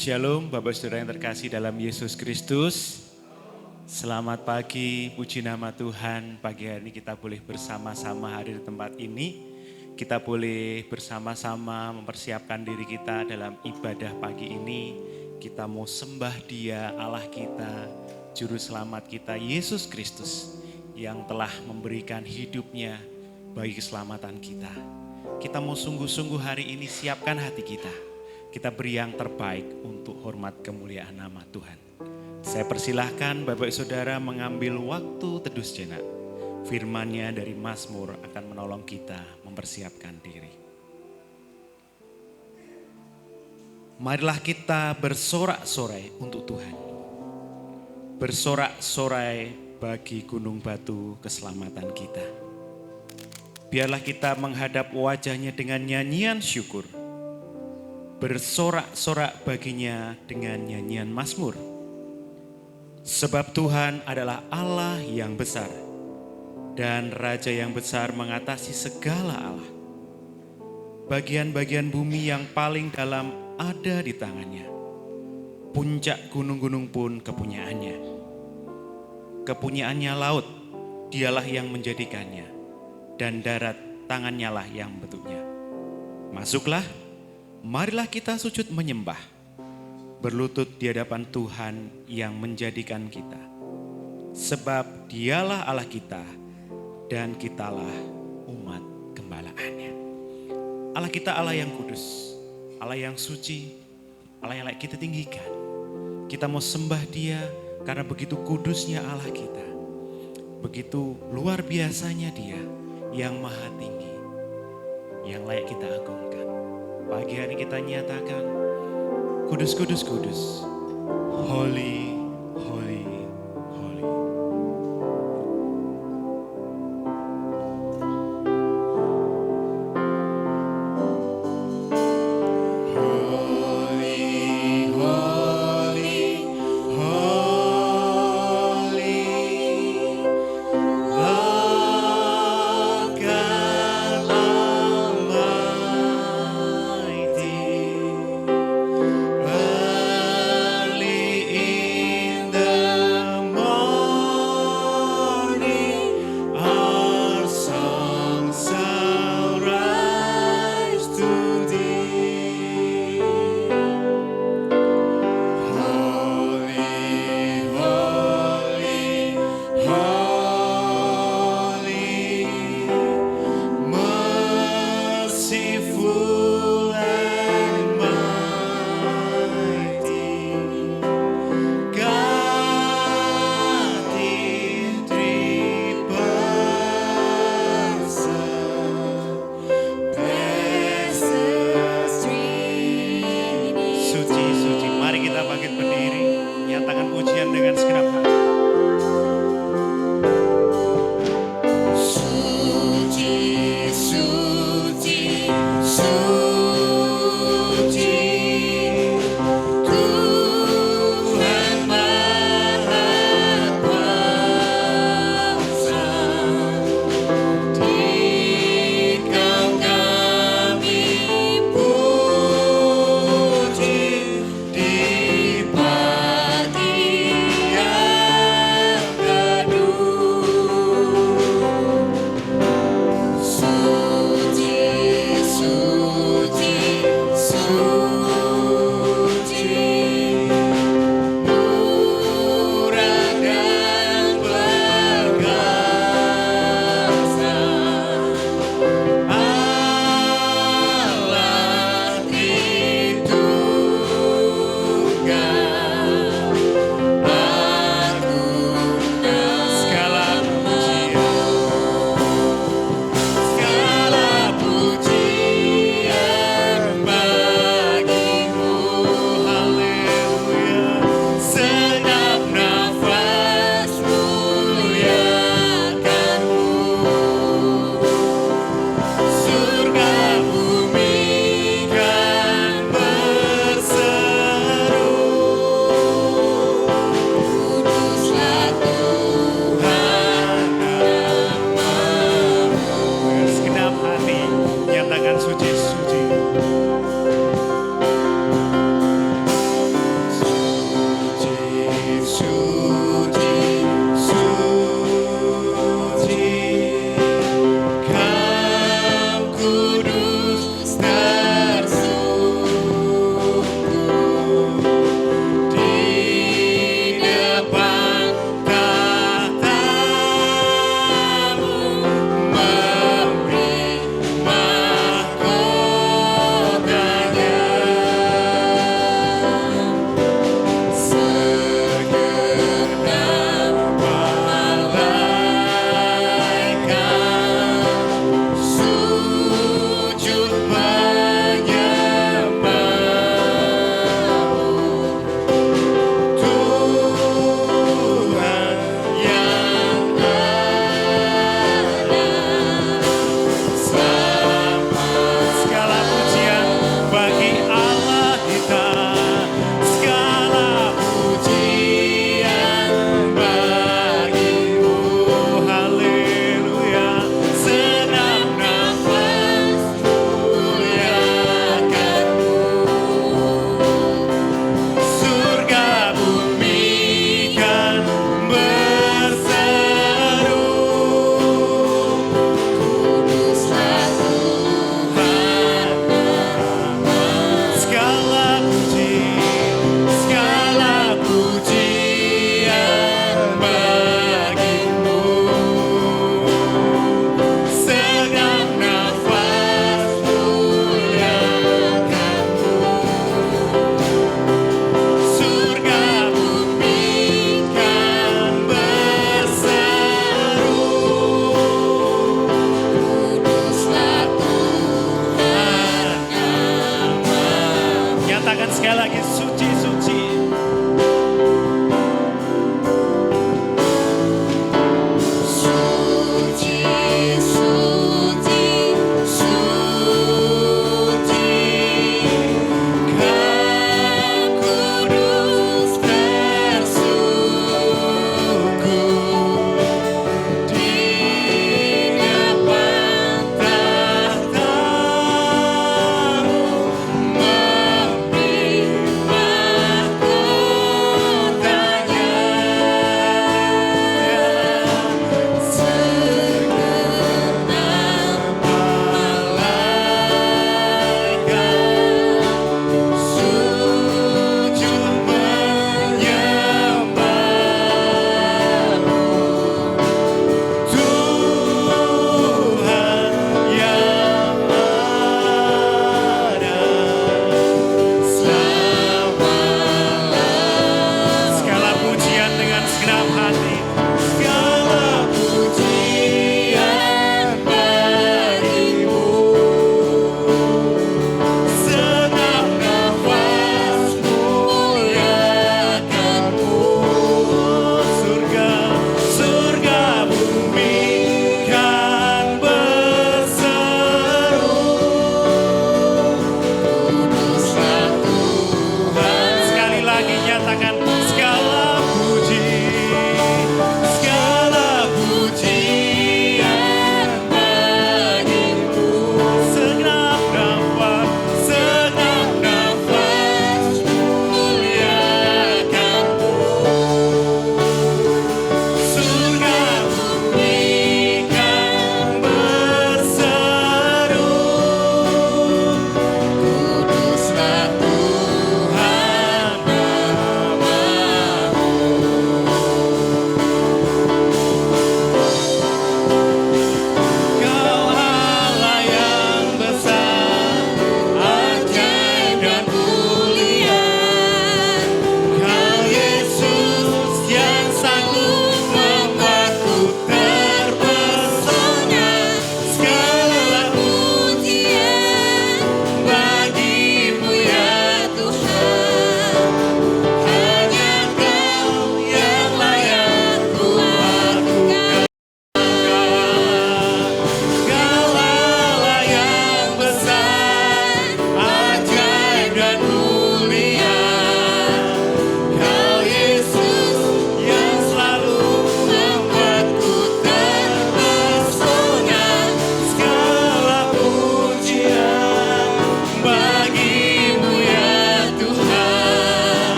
Shalom Bapak Saudara yang terkasih dalam Yesus Kristus. Selamat pagi, puji nama Tuhan. Pagi hari ini kita boleh bersama-sama hadir di tempat ini. Kita boleh bersama-sama mempersiapkan diri kita dalam ibadah pagi ini. Kita mau sembah Dia, Allah kita, Juru Selamat kita, Yesus Kristus, yang telah memberikan hidupnya bagi keselamatan kita. Kita mau sungguh-sungguh hari ini siapkan hati kita. Kita beri yang terbaik untuk hormat kemuliaan nama Tuhan. Saya persilahkan Bapak Saudara mengambil waktu teduh sejenak. Firman-Nya dari Mazmur akan menolong kita mempersiapkan diri. Marilah kita bersorak-sorai untuk Tuhan. Bersorak-sorai bagi gunung batu keselamatan kita. Biarlah kita menghadap wajah-Nya dengan nyanyian syukur. Bersorak-sorak baginya dengan nyanyian Mazmur. Sebab Tuhan adalah Allah yang besar dan Raja yang besar mengatasi segala Allah. Bagian-bagian bumi yang paling dalam ada di tangannya. Puncak gunung-gunung pun kepunyaannya. Kepunyaannya laut, dialah yang menjadikannya, dan darat tangannya lah yang membentuknya. Masuklah, marilah kita sujud menyembah, berlutut di hadapan Tuhan yang menjadikan kita. Sebab Dialah Allah kita dan kitalah umat gembalaannya. Allah kita Allah yang kudus, Allah yang suci, Allah yang layak kita tinggikan. Kita mau sembah Dia karena begitu kudusnya Allah kita. Begitu luar biasanya Dia yang maha tinggi, yang layak kita agungkan. Pagi hari kita nyatakan, kudus, kudus, kudus, holy, holy, holy. Holy, holy, holy, Lord God Almighty. Early in the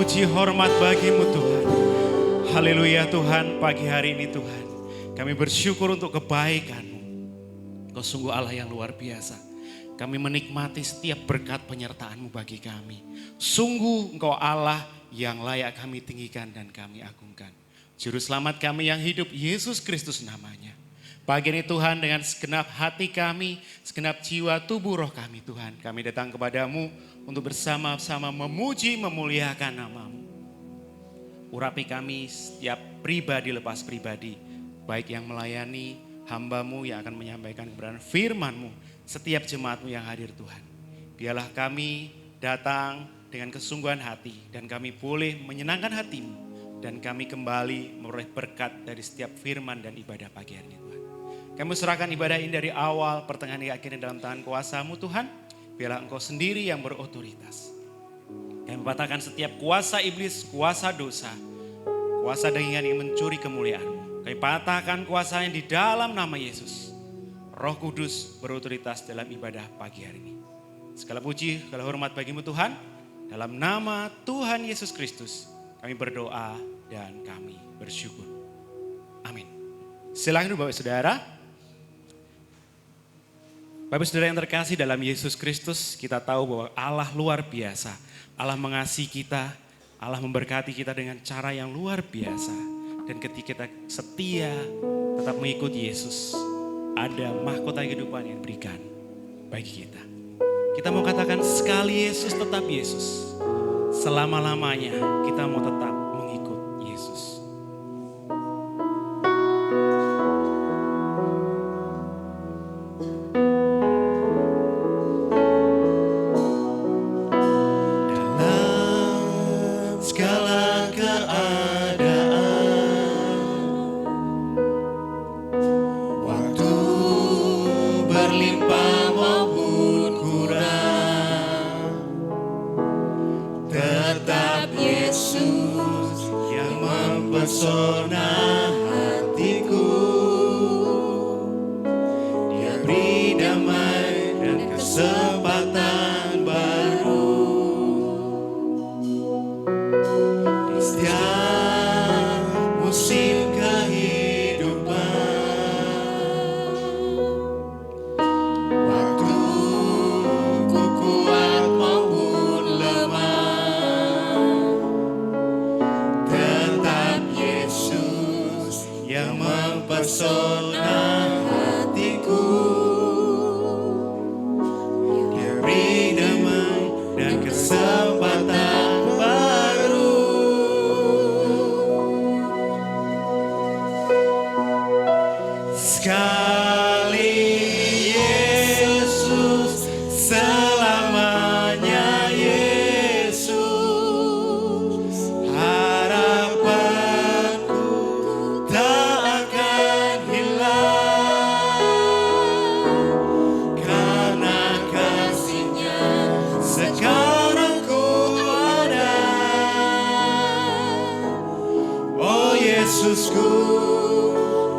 puji hormat bagi-Mu Tuhan. Haleluya Tuhan, pagi hari ini Tuhan, kami bersyukur untuk kebaikan-Mu. Kau sungguh Allah yang luar biasa. Kami menikmati setiap berkat penyertaan-Mu bagi kami. Sungguh Engkau Allah yang layak kami tinggikan dan kami agungkan. Juru selamat kami yang hidup, Yesus Kristus namanya. Pagi ini Tuhan, dengan segenap hati kami, segenap jiwa, tubuh, roh kami Tuhan, kami datang kepadamu untuk bersama-sama memuji, memuliakan nama-Mu. Urapi kami setiap pribadi lepas pribadi, baik yang melayani hamba-Mu yang akan menyampaikan kebenaran firman-Mu, setiap jemaat-Mu yang hadir Tuhan. Biarlah kami datang dengan kesungguhan hati dan kami boleh menyenangkan hati-Mu dan kami kembali memperoleh berkat dari setiap firman dan ibadah pagi hari ini Tuhan. Kami serahkan ibadah ini dari awal, pertengahan hingga akhirnya dalam tangan kuasa-Mu Tuhan. Biarlah Engkau sendiri yang berotoritas. Kami patahkan setiap kuasa iblis, kuasa dosa, kuasa daging yang mencuri kemuliaan-Mu. Kami patahkan kuasa yang di dalam nama Yesus. Roh Kudus berotoritas dalam ibadah pagi hari ini. Segala puji, segala hormat bagi-Mu Tuhan. Dalam nama Tuhan Yesus Kristus kami berdoa dan kami bersyukur. Amin. Silakan Bapak Saudara. Bapak Saudara yang terkasih dalam Yesus Kristus, kita tahu bahwa Allah luar biasa. Allah mengasihi kita, Allah memberkati kita dengan cara yang luar biasa. Dan ketika kita setia tetap mengikuti Yesus, ada mahkota kehidupan yang diberikan bagi kita. Kita mau katakan sekali Yesus tetap Yesus. Selama-lamanya kita mau tetap mengikut Yesus. Pesona hatiku, Dia beri damai dan kesempatan baru. Di setiap musim kehidupan, waktu ku kuat maupun lemah, yang mempesona hatiku, Dia beri damai dan kesempatan baru. Sekali Yesus, selamanya Yesus, harapanku tak akan hilang, karena kasih-Nya sekarang ku ada. Oh Yesusku,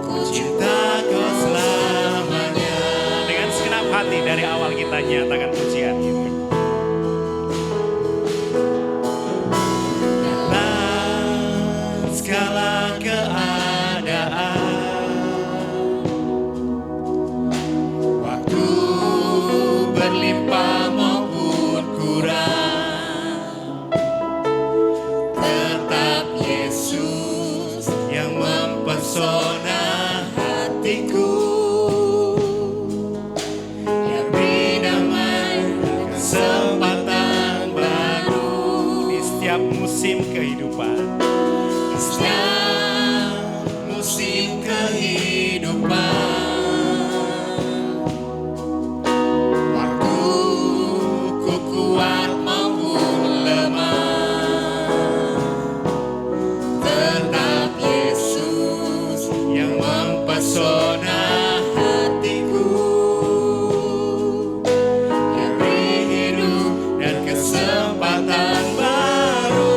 ku cinta Kau selamanya. Dengan segenap hati dari awal kita nyatakan pujian itu. Dalam segala keadaan, waktu berlimpah maupun kurang, tetap Yesus yang mempesona hatiku. Dia beri damai dan kesempatan baru. Di setiap musim kehidupan, Di setiap musim kehidupan, waktu ku kuat maupun lemah, tetap Yesus yang mempesona hatiku. Dia beri hidup dan kesempatan baru.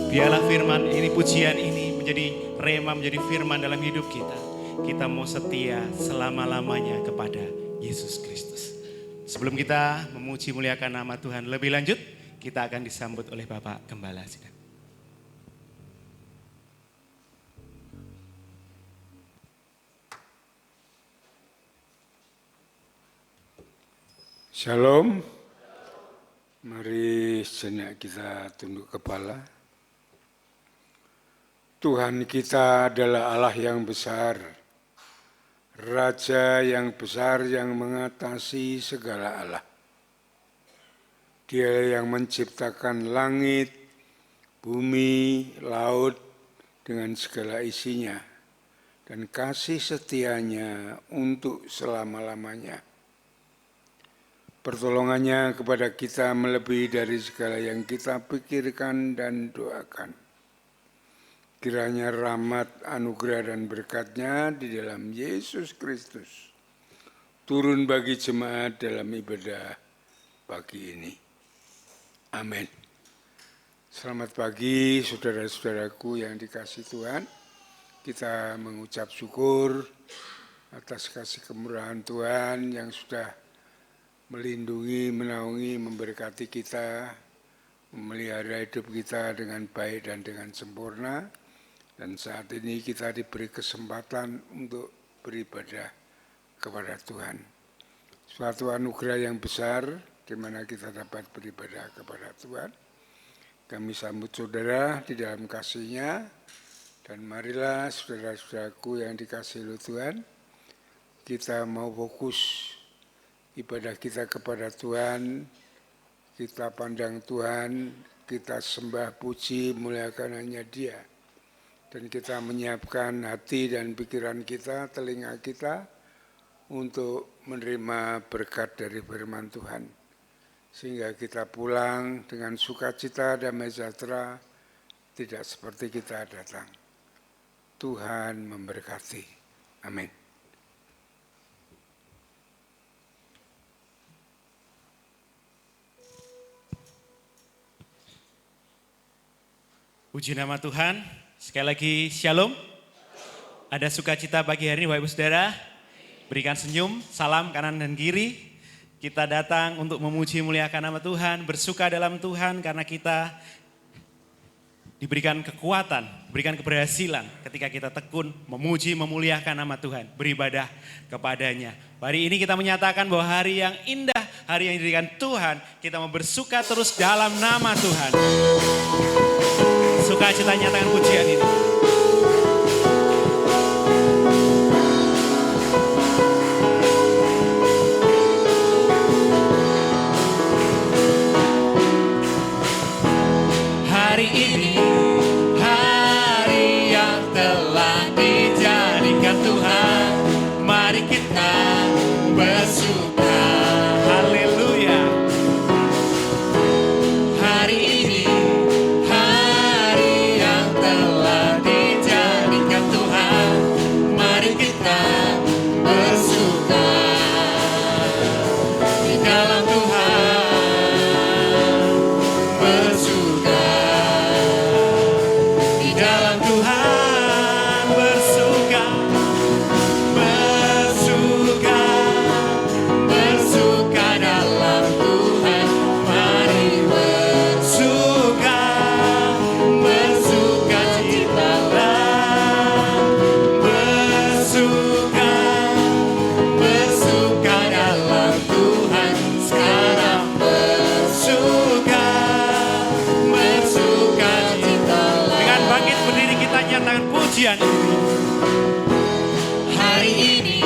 Biarlah firman ini, pujian ini menjadi rema, menjadi firman dalam hidup kita. Kita mau setia selama-lamanya kepada Yesus Kristus. Sebelum kita memuji muliakan nama Tuhan lebih lanjut, kita akan disambut oleh Bapak Gembala. Shalom. Mari sejenak kita tunduk kepala. Tuhan kita adalah Allah yang besar, Raja yang besar yang mengatasi segala Allah. Dia yang menciptakan langit, bumi, laut dengan segala isinya, dan kasih setianya untuk selama-lamanya. Pertolongannya kepada kita melebihi dari segala yang kita pikirkan dan doakan. Kiranya rahmat, anugerah, dan berkat-Nya di dalam Yesus Kristus turun bagi jemaat dalam ibadah pagi ini. Amin. Selamat pagi saudara-saudaraku yang dikasihi Tuhan. Kita mengucap syukur atas kasih kemurahan Tuhan yang sudah melindungi, menaungi, memberkati kita, memelihara hidup kita dengan baik dan dengan sempurna. Dan saat ini kita diberi kesempatan untuk beribadah kepada Tuhan. Suatu anugerah yang besar di mana kita dapat beribadah kepada Tuhan. Kami sambut saudara di dalam kasih-Nya. Dan marilah saudara-saudaraku yang dikasihi oleh Tuhan, kita mau fokus ibadah kita kepada Tuhan, kita pandang Tuhan, kita sembah puji muliakan hanya Dia. Dan kita menyiapkan hati dan pikiran kita, telinga kita untuk menerima berkat dari firman Tuhan. Sehingga kita pulang dengan sukacita, damai sejahtera, tidak seperti kita datang. Tuhan memberkati. Amin. Puji nama Tuhan, sekali lagi shalom. Ada sukacita pagi hari ini Bapak Ibu Saudara. Berikan senyum, salam kanan dan kiri. Kita datang untuk memuji muliakan nama Tuhan, bersuka dalam Tuhan karena kita diberikan kekuatan, berikan keberhasilan ketika kita tekun memuji, memuliakan nama Tuhan, beribadah kepadanya. Hari ini kita menyatakan bahwa hari yang indah, hari yang diberikan Tuhan, kita mau bersuka terus dalam nama Tuhan. Sukacita nyatakan pujian ini. Hari ini, hari yang telah dijadikan Tuhan, mari kita bersuka. Haleluya. Hari ini, hari yang telah dijadikan Tuhan, mari kita bersuka di dalam Tuhan, bersuka di dalam Tuhan, bersuka, bersuka, bersuka dalam Tuhan, mari bersuka, bersuka citalah, bersuka, bersuka dalam Tuhan, sekarang bersuka, bersuka citalah. Dengan bangkit berdiri kita nyatakan pujian. Hari ini,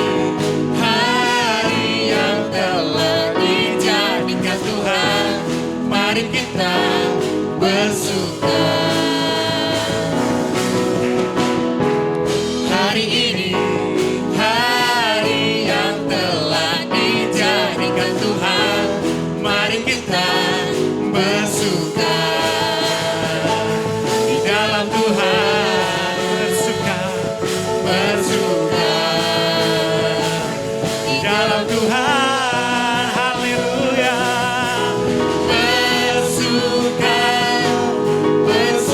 hari yang telah dijadikan Tuhan, mari kita bersuka. Hari ini, hari yang telah dijadikan Tuhan, mari kita bersuka di dalam Tuhan, bersuka, bersuka di dalam Tuhan, haleluya, bersuka, bersuka.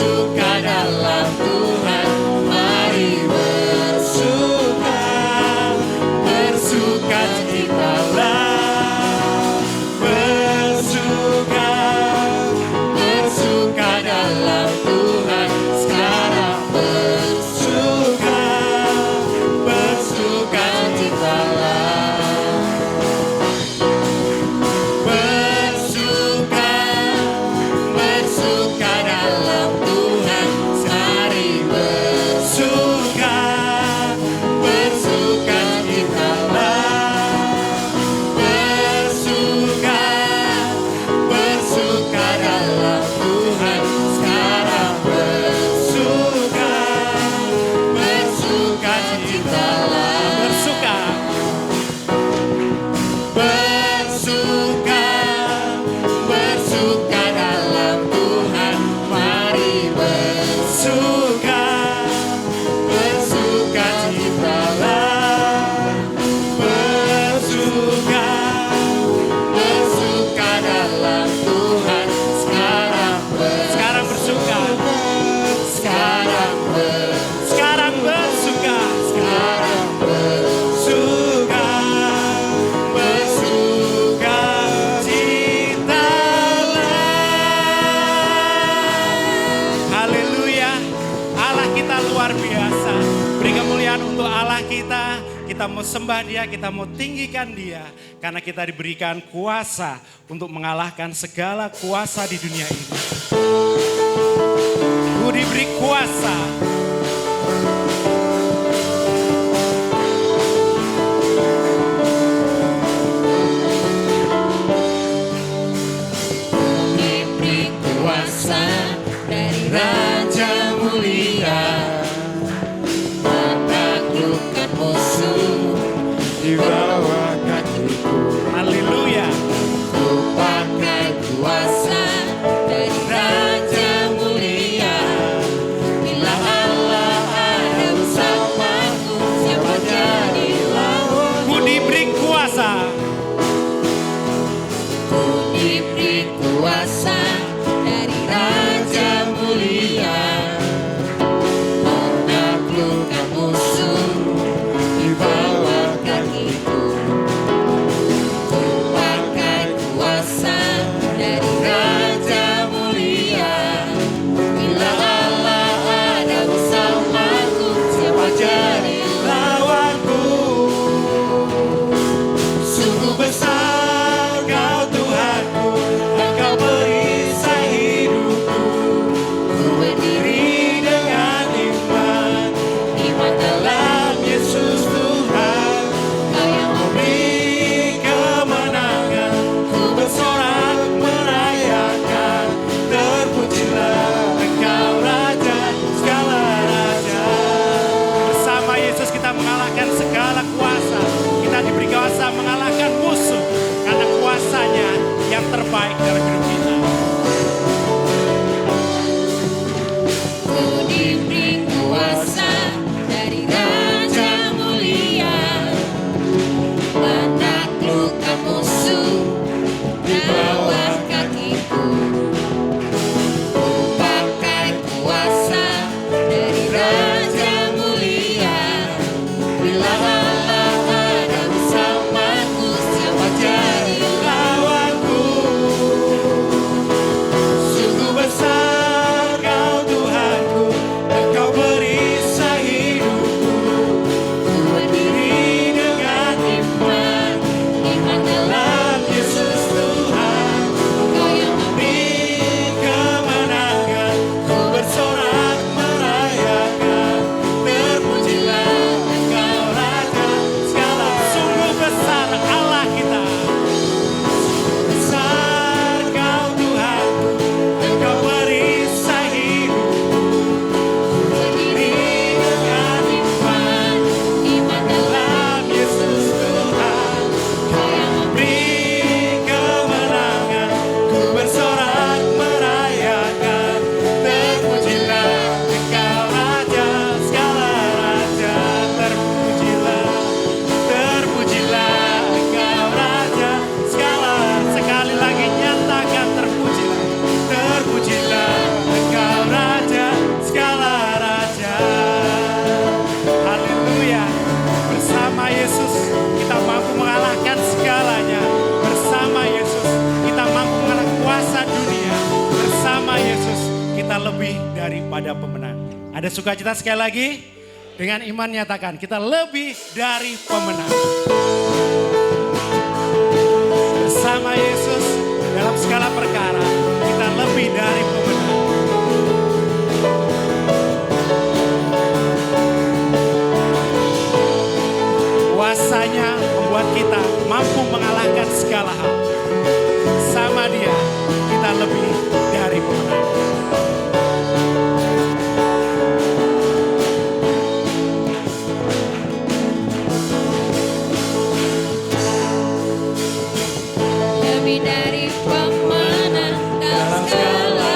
kita mau sembah dia, kita mau tinggikan dia. Karena kita diberikan kuasa untuk mengalahkan segala kuasa di dunia ini. Ku diberi kuasa. Diberi kuasa dari Raja Mulia, menaklukkan musuh di bawah kakiku. Haleluya. Ku pakai kuasa dari Raja Mulia. Bila Allah ada bersamaku, siapa jadi lawan? Ku diberi kuasa. Ku diberi kuasa dari Raja Mulia, menaklukkan musuh di bawah kakiku. Ku pakai kuasa dari Raja Mulia. Bila Allah ada bersamaku, siapa jadi lawanku? Sungguh besar Kau Tuhanku, Engkau perisai hidupku. Ku berdiri dengan iman, iman dalam Yesus Tuhan. Kau yang memberi kemenangan, ku bersorak merayakan. Terpujilah Engkau Raja segala raja. Bersama Yesus kita mengalahkan segala kuasa. Kita diberi kuasa mengalahkan musuh. Karena kuasanya yang terbaik dalam hidup kita. Ku diberi kuasa dari Raja Mulia, menaklukkan musuh di bawah kakiku. Ku pakai kuasa dari Raja Mulia. Bila Allah ada bersamaku, siapa jadi lawanku? Sungguh besar Kau Tuhanku, Engkau perisai hidupku. Ku berdiri dengan iman, iman dalam Yesus Tuhan. Kau yang memberi kemenangan, ku bersorak merayakan. Terpujilah Engkau Raja segala. Sungguh besar Allah kita. Besar Kau Tuhanku, Engkau perisai hidupku. Ku berdiri dengan iman, iman dalam Yesus Tuhan. Kau yang memberi kemenangan, ku bersorak merayakan. Terpujilah Engkau Raja segala raja. Terpujilah, terpujilah Engkau Raja segala. Sekali lagi nyatakan terpujilah. Terpujilah Engkau Raja segala raja. Haleluya. Bersama Yesus kita mampu mengalahkan segalanya. Bersama Yesus kita mampu mengalahkan kuasa dunia. Bersama Yesus kita lebih daripada pemenang. Ada sukacita sekali lagi? Dengan iman nyatakan kita lebih dari pemenang. Bersama Yesus dalam segala perkara kita lebih dari pemenang. Kuasanya membuat kita mampu mengalahkan segala hal. Sama Dia kita lebih dari pemenang. Lebih dari pemenang dalam segala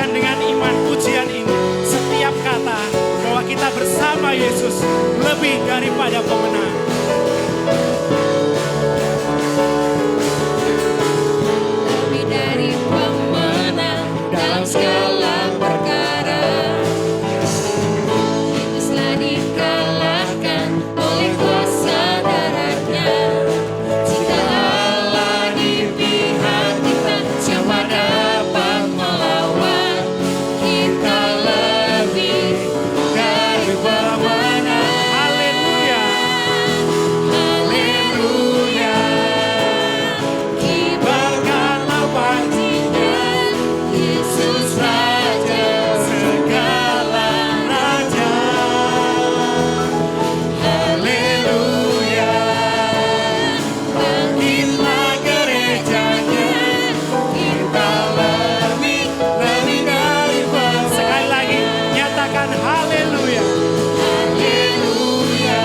nyatakan dengan iman pujian ini, setiap kata bahwa kita bersama Yesus lebih daripada pemenang. Lebih dari pemenang dalam segala perkara. Yesus telah dikalahkan oleh kuasa darahnya. Jika Allah di pihak kita, siapa dapat melawan? Kita lebih dari pemenang. Haleluya. Haleluya. Kibarkanlah pancingan, Yesus Raja. segala raja. Haleluya. Bangkitlah gerejanya, kita lebih dari pemenang. Sekali lagi, nyatakan haleluya. Haleluya.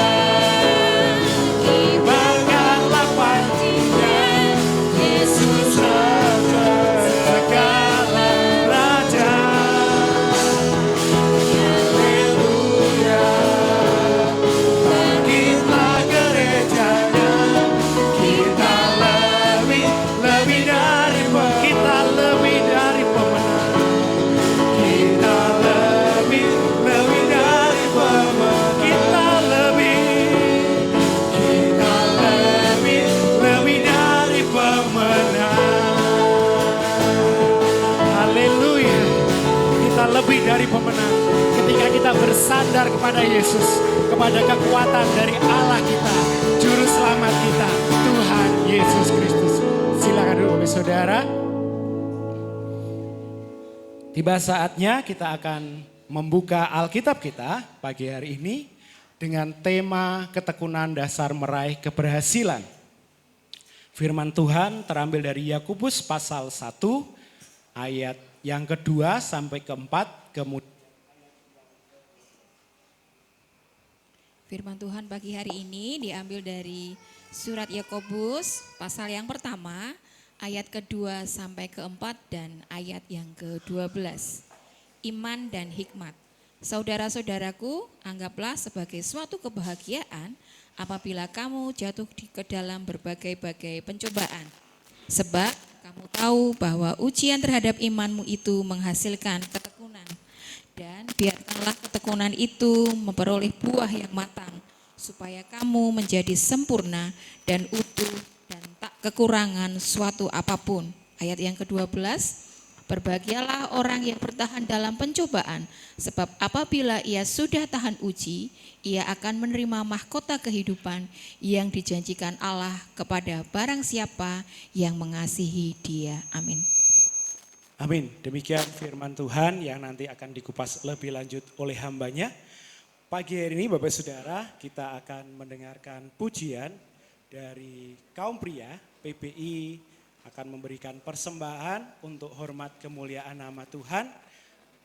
Kibarkanlah pancingan, Yesus Raja, segala raja. Haleluya. Bangkitlah gerejanya, kita lebih dari kita lebih dari pemenang. Kita lebih dari pemenang. Kita lebih dari pemenang. Haleluya. Kita lebih dari pemenang ketika kita bersandar kepada Yesus, kepada kekuatan dari Allah kita, juru selamat kita, Tuhan Yesus Kristus. Silakan duduk Bapak Saudara. Tiba saatnya kita akan membuka Alkitab kita pagi hari ini dengan tema ketekunan dasar meraih keberhasilan. Firman Tuhan terambil dari Yakobus pasal 1 ayat yang kedua sampai keempat, kemudian Firman Tuhan pagi hari ini diambil dari surat Yakobus pasal yang pertama, ayat kedua sampai keempat dan ayat yang ke-12. Iman dan hikmat. Saudara-saudaraku, anggaplah sebagai suatu kebahagiaan apabila kamu jatuh ke dalam berbagai-bagai pencobaan. Sebab kamu tahu bahwa ujian terhadap imanmu itu menghasilkan ketekunan. Dan biarkanlah ketekunan itu memperoleh buah yang matang, supaya kamu menjadi sempurna dan utuh dan tak kekurangan suatu apapun. Ayat yang ke-12, berbahagialah orang yang bertahan dalam pencobaan, sebab apabila ia sudah tahan uji, ia akan menerima mahkota kehidupan yang dijanjikan Allah kepada barang siapa yang mengasihi Dia. Amin. amin. Demikian firman Tuhan yang nanti akan dikupas lebih lanjut oleh hambanya. Pagi hari ini Bapak Saudara, kita akan mendengarkan pujian dari kaum pria. PPI akan memberikan persembahan untuk hormat kemuliaan nama Tuhan.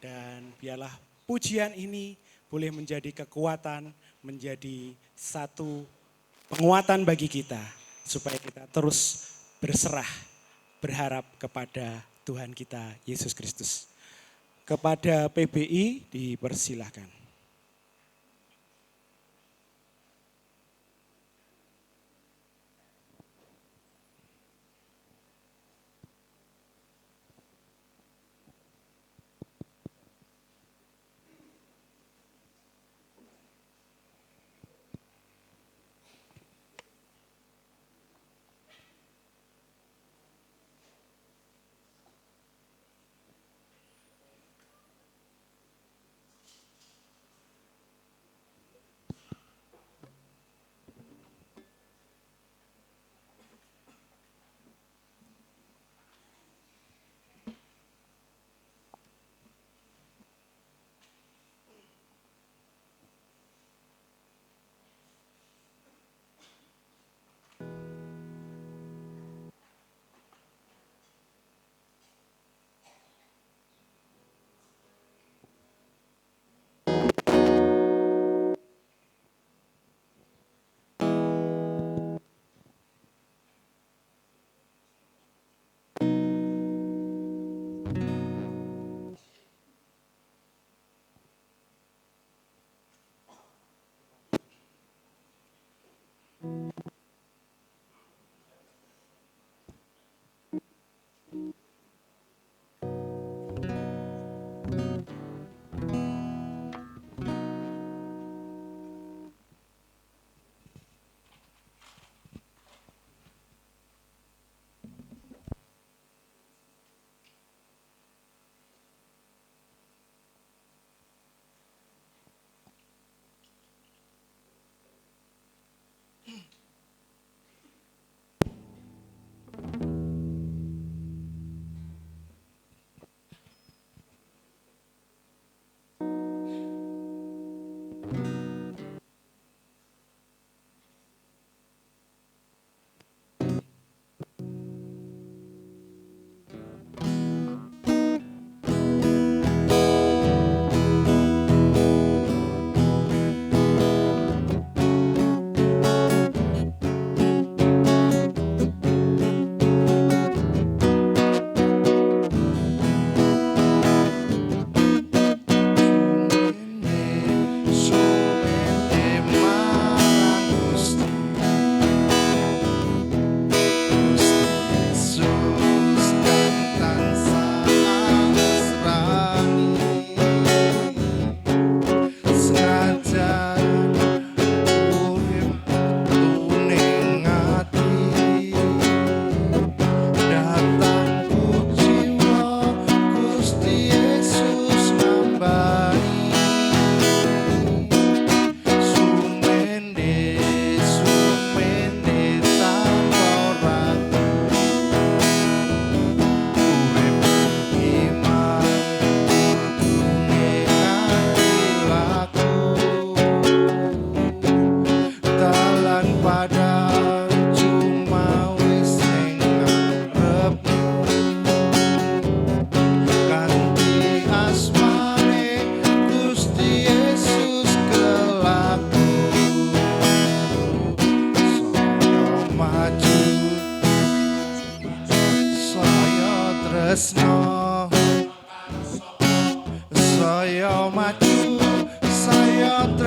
Dan biarlah pujian ini boleh menjadi kekuatan, menjadi satu penguatan bagi kita. Supaya kita terus berserah, berharap kepada Tuhan kita Yesus Kristus. Kepada PBI dipersilahkan.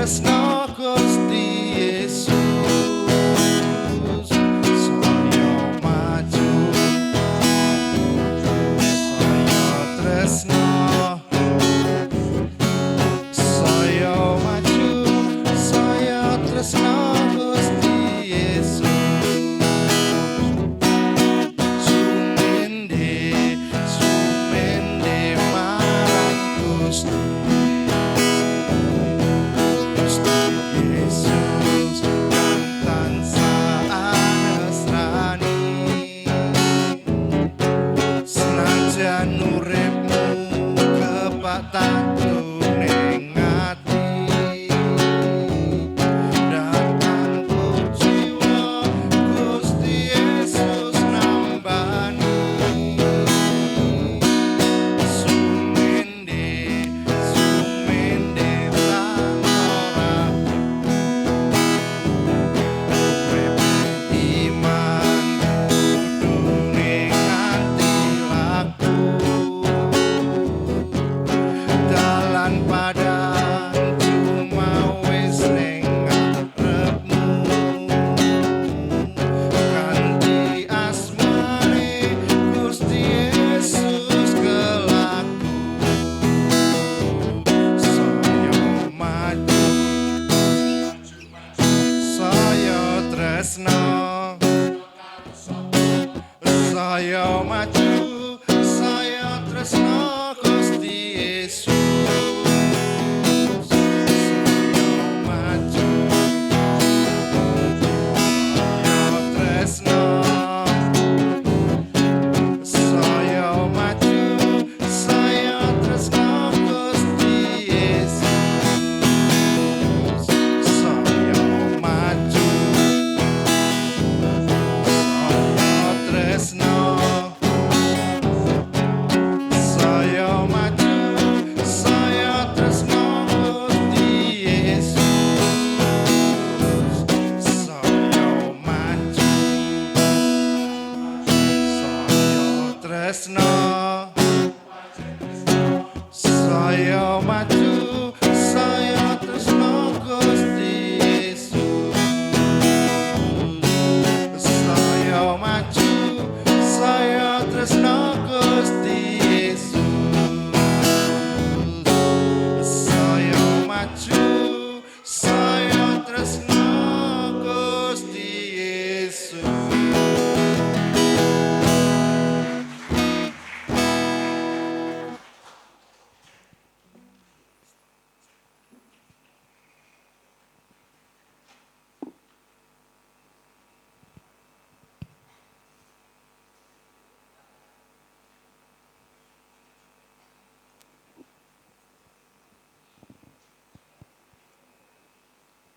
tresno Gusti Yesus saya maju saya tresno saya maju saya tresno Gusti Yesus sumende marang Gusti saya maju, saya tresno Gusti Yesus. Saya maju, saya tresno. Saya maju, saya tresno Gusti Yesus. Saya maju, saya tresno. Saya maju, saya tresno Gusti Yesus. Saya maju, saya tresno Gusti Yesus.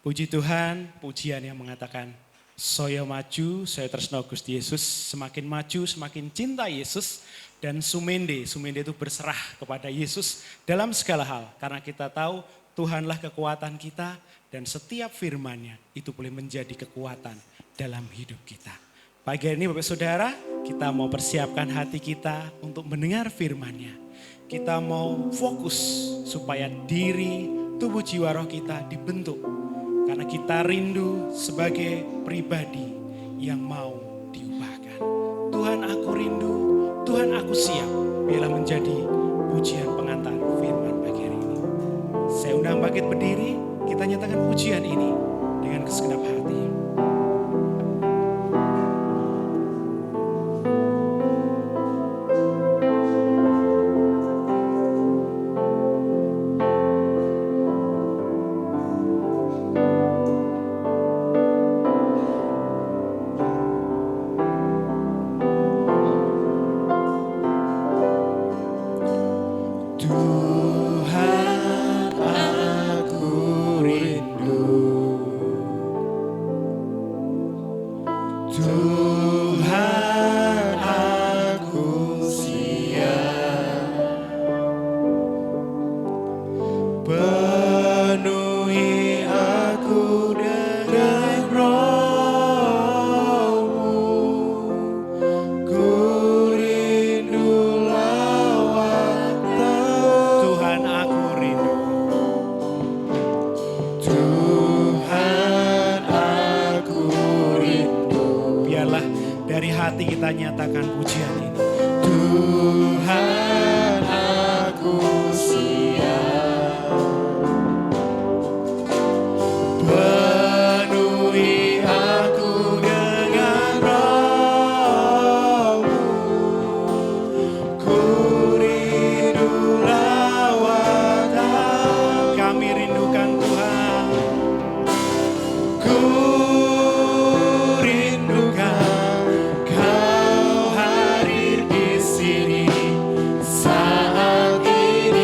Puji Tuhan, pujian yang mengatakan, saya maju, saya tresno Gusti Yesus, semakin maju, semakin cinta Yesus, dan sumende itu berserah kepada Yesus dalam segala hal. Karena kita tahu Tuhanlah kekuatan kita, dan setiap firman-Nya itu boleh menjadi kekuatan dalam hidup kita. Pagi hari ini Bapak Saudara, kita mau persiapkan hati kita untuk mendengar firman-Nya. Kita mau fokus supaya diri, tubuh, jiwa, roh kita dibentuk. Karena kita rindu sebagai pribadi yang mau diubahkan. Tuhan aku rindu, Tuhan aku siap. Biarlah menjadi pujian pengantar firman pagi hari ini. Saya undang bangkit berdiri, kita nyatakan pujian ini dengan segenap hati. Saat ini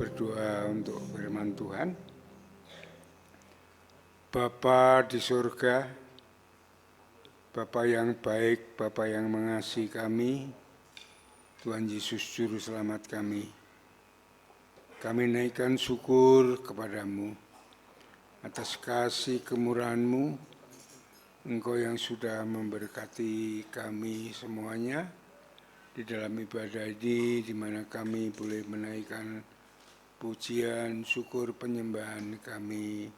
berdoa untuk firman Tuhan. Bapa di surga, Bapa yang baik, Bapa yang mengasihi kami, Tuhan Yesus Juru Selamat kami. Kami naikkan syukur kepadamu atas kasih kemurahan-Mu, Engkau yang sudah memberkati kami semuanya di dalam ibadah ini, di mana kami boleh menaikkan pujian, syukur, penyembahan kami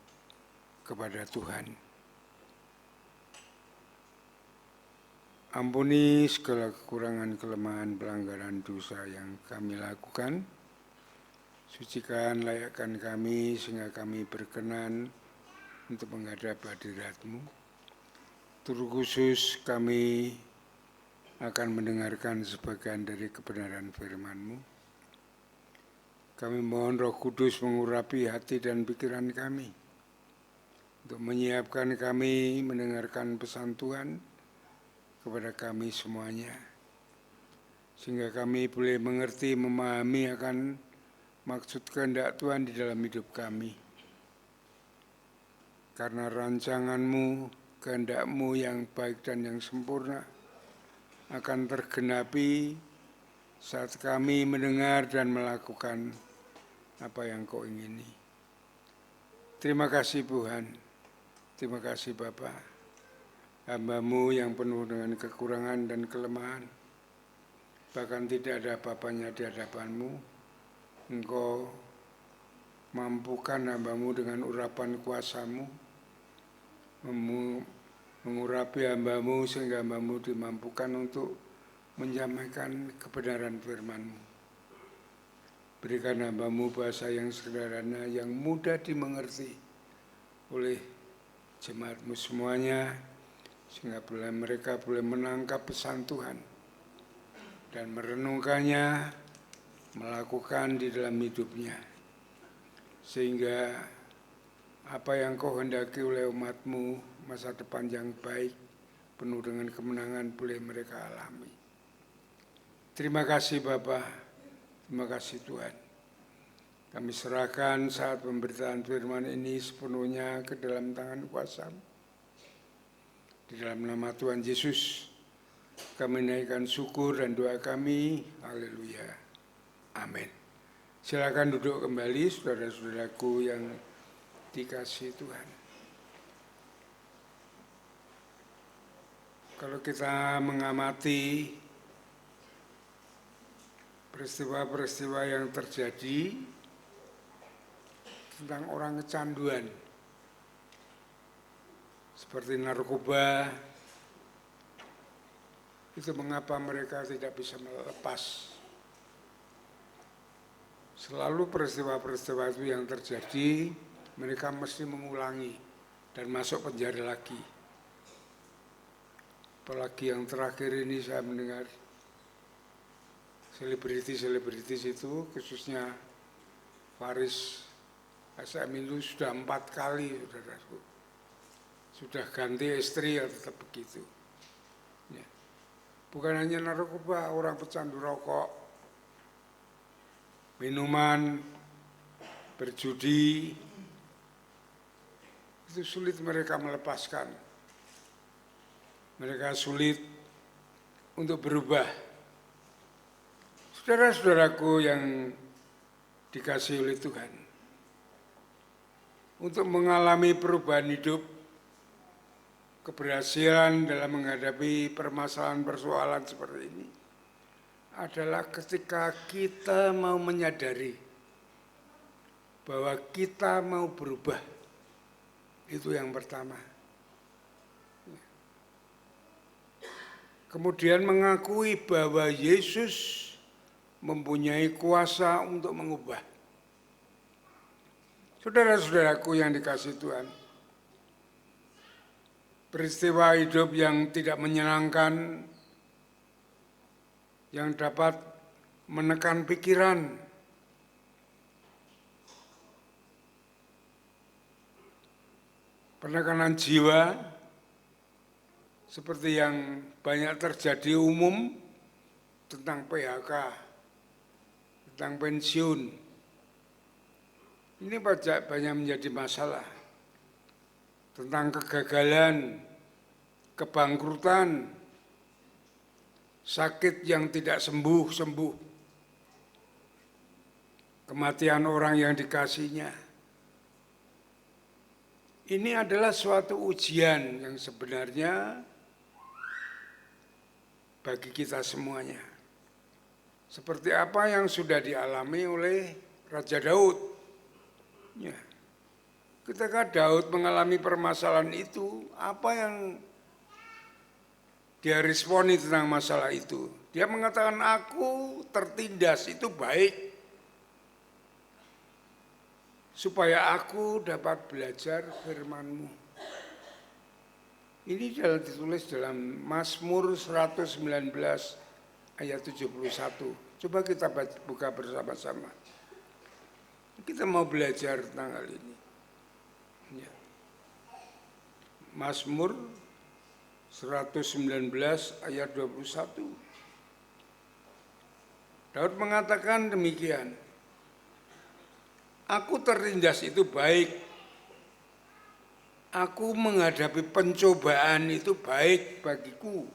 kepada Tuhan. Ampuni segala kekurangan, kelemahan, pelanggaran dosa yang kami lakukan. Sucikan, layakkan kami sehingga kami berkenan untuk menghadap hadirat-Mu. Terkhusus kami akan mendengarkan sebagian dari kebenaran firman-Mu. Kami mohon Roh Kudus mengurapi hati dan pikiran kami, untuk menyiapkan kami mendengarkan pesan Tuhan kepada kami semuanya, sehingga kami boleh mengerti, memahami akan maksud kehendak Tuhan di dalam hidup kami. Karena rancangan-Mu, kehendak-Mu yang baik dan yang sempurna akan tergenapi saat kami mendengar dan melakukan apa yang Kau ingini. Terima kasih Tuhan, terima kasih Bapa. Hamba-Mu yang penuh dengan kekurangan dan kelemahan, bahkan tidak ada apa-apanya di hadapan-Mu, Engkau mampukan hamba-Mu dengan urapan kuasa-Mu, mengurapi hamba-Mu sehingga hamba-Mu dimampukan untuk menyampaikan kebenaran firman-Mu. Berikan hamba-Mu bahasa yang sederhana, yang mudah dimengerti oleh jemaat-Mu semuanya, sehingga mereka boleh menangkap pesan Tuhan dan merenungkannya, melakukan di dalam hidupnya, sehingga apa yang Kau hendaki oleh umat-Mu, masa depan yang baik, penuh dengan kemenangan boleh mereka alami. Terima kasih Bapa, terima kasih Tuhan. Kami serahkan saat pemberitaan firman ini sepenuhnya ke dalam tangan kuasa-Mu. Di dalam nama Tuhan Yesus, kami naikkan syukur dan doa kami. Haleluya. Amin. Silakan duduk kembali saudara-saudaraku yang dikasihi Tuhan. Kalau kita mengamati peristiwa-peristiwa yang terjadi tentang orang kecanduan, seperti narkoba, itu mengapa mereka tidak bisa melepas. Selalu peristiwa-peristiwa itu yang terjadi, mereka mesti mengulangi dan masuk penjara lagi. Apalagi yang terakhir ini saya mendengar selebritis itu, khususnya Faris Asamilu sudah 4 kali, saudaraku. Sudah ganti istri ya tetap begitu. Ya. Bukan hanya narkoba, orang pecandu rokok, minuman, berjudi, itu sulit mereka melepaskan. Mereka sulit untuk berubah. Saudara-saudaraku yang dikasihi oleh Tuhan, untuk mengalami perubahan hidup, keberhasilan dalam menghadapi permasalahan-persoalan seperti ini adalah ketika kita mau menyadari bahwa kita mau berubah. Itu yang pertama. Kemudian mengakui bahwa Yesus mempunyai kuasa untuk mengubah. Saudara-saudaraku yang dikasihi Tuhan, peristiwa hidup yang tidak menyenangkan, yang dapat menekan pikiran, penekanan jiwa, seperti yang banyak terjadi umum tentang PHK, tentang pensiun, Ini banyak menjadi masalah. Tentang kegagalan, kebangkrutan, sakit yang tidak sembuh-sembuh, kematian orang yang dikasihnya. Ini adalah suatu ujian yang sebenarnya bagi kita semuanya. Seperti apa yang sudah dialami oleh Raja Daud. Ya. Ketika Daud mengalami permasalahan itu, apa yang dia responi tentang masalah itu? Dia mengatakan, aku tertindas itu baik, supaya aku dapat belajar firman-Mu. Ini ditulis dalam Mazmur 119 ayat 71. Coba kita buka bersama-sama. Kita mau belajar tentang hal ini. Ya. Mazmur 119 ayat 21. Daud mengatakan demikian. Aku tertindas itu baik. Aku menghadapi pencobaan itu baik bagiku.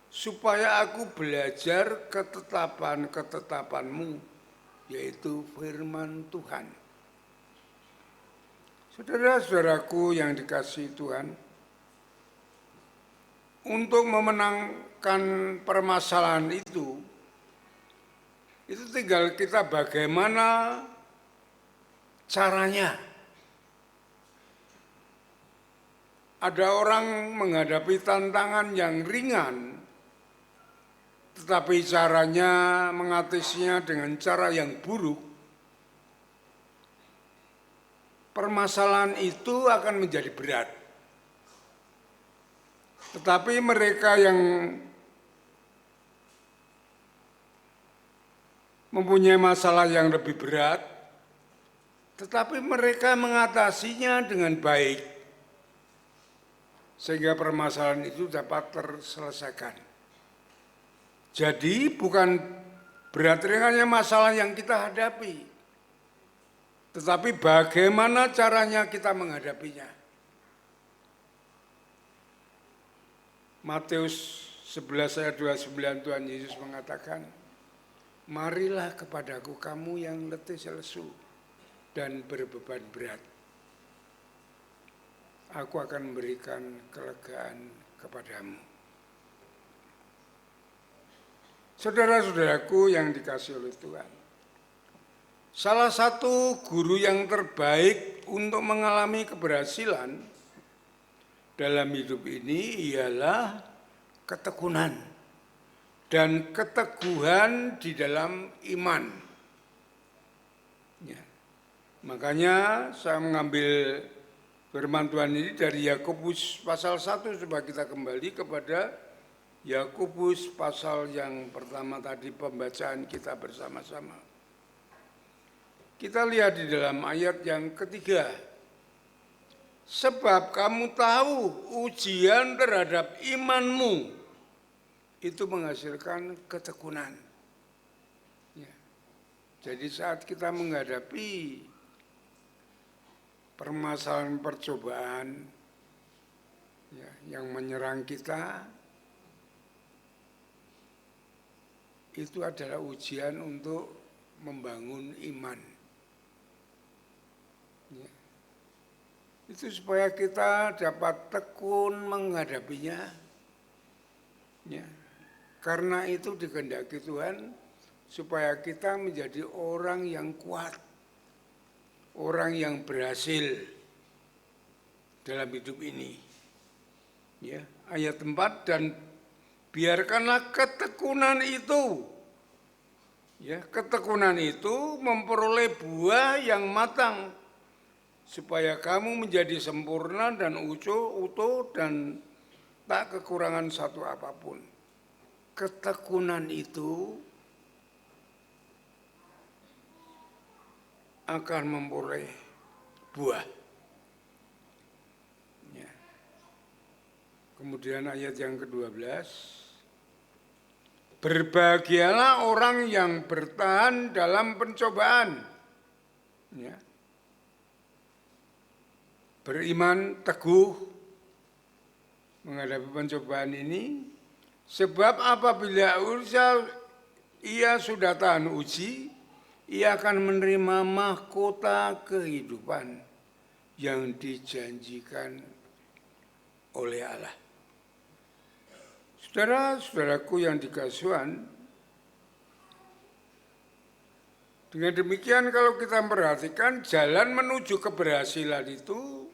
Supaya aku belajar ketetapan-ketetapan-Mu, yaitu firman Tuhan. Saudara-saudaraku yang dikasihi Tuhan, untuk memenangkan permasalahan itu tinggal kita bagaimana caranya. Ada orang menghadapi tantangan yang ringan, tetapi caranya mengatasinya dengan cara yang buruk. Permasalahan itu akan menjadi berat. Tetapi mereka yang mempunyai masalah yang lebih berat, tetapi mereka mengatasinya dengan baik, sehingga permasalahan itu dapat terselesaikan. Jadi bukan berat ringannya masalah yang kita hadapi, tetapi bagaimana caranya kita menghadapinya. Matius 11 ayat 29 Tuhan Yesus mengatakan, marilah kepadaku kamu yang letih lesu dan berbeban berat. Aku akan memberikan kelegaan kepadamu. Saudara-saudaraku yang dikasihi oleh Tuhan, salah satu guru yang terbaik untuk mengalami keberhasilan dalam hidup ini ialah ketekunan dan keteguhan di dalam iman. Ya. Makanya saya mengambil firman Tuhan ini dari Yakobus pasal 1, supaya kita kembali kepada Yakobus pasal yang pertama tadi pembacaan kita bersama-sama. Kita lihat di dalam ayat yang ketiga. Sebab kamu tahu ujian terhadap imanmu itu menghasilkan ketekunan. Ya. Jadi saat kita menghadapi permasalahan percobaan ya, yang menyerang kita, itu adalah ujian untuk membangun iman. Ya. Itu supaya kita dapat tekun menghadapinya. Ya. Karena itu dikehendaki Tuhan supaya kita menjadi orang yang kuat, orang yang berhasil dalam hidup ini. Ya. Ayat 4, dan biarkanlah ketekunan itu, ya, ketekunan itu memperoleh buah yang matang, supaya kamu menjadi sempurna dan utuh dan tak kekurangan satu apapun. Ketekunan itu akan memperoleh buah. Ya. Kemudian ayat yang ke-12. Berbahagialah orang yang bertahan dalam pencobaan. Ya. beriman teguh menghadapi pencobaan ini, sebab apabila ia sudah tahan uji, ia akan menerima mahkota kehidupan yang dijanjikan oleh Allah. Saudara-saudaraku yang dikasihi Tuhan, dengan demikian kalau kita perhatikan jalan menuju keberhasilan itu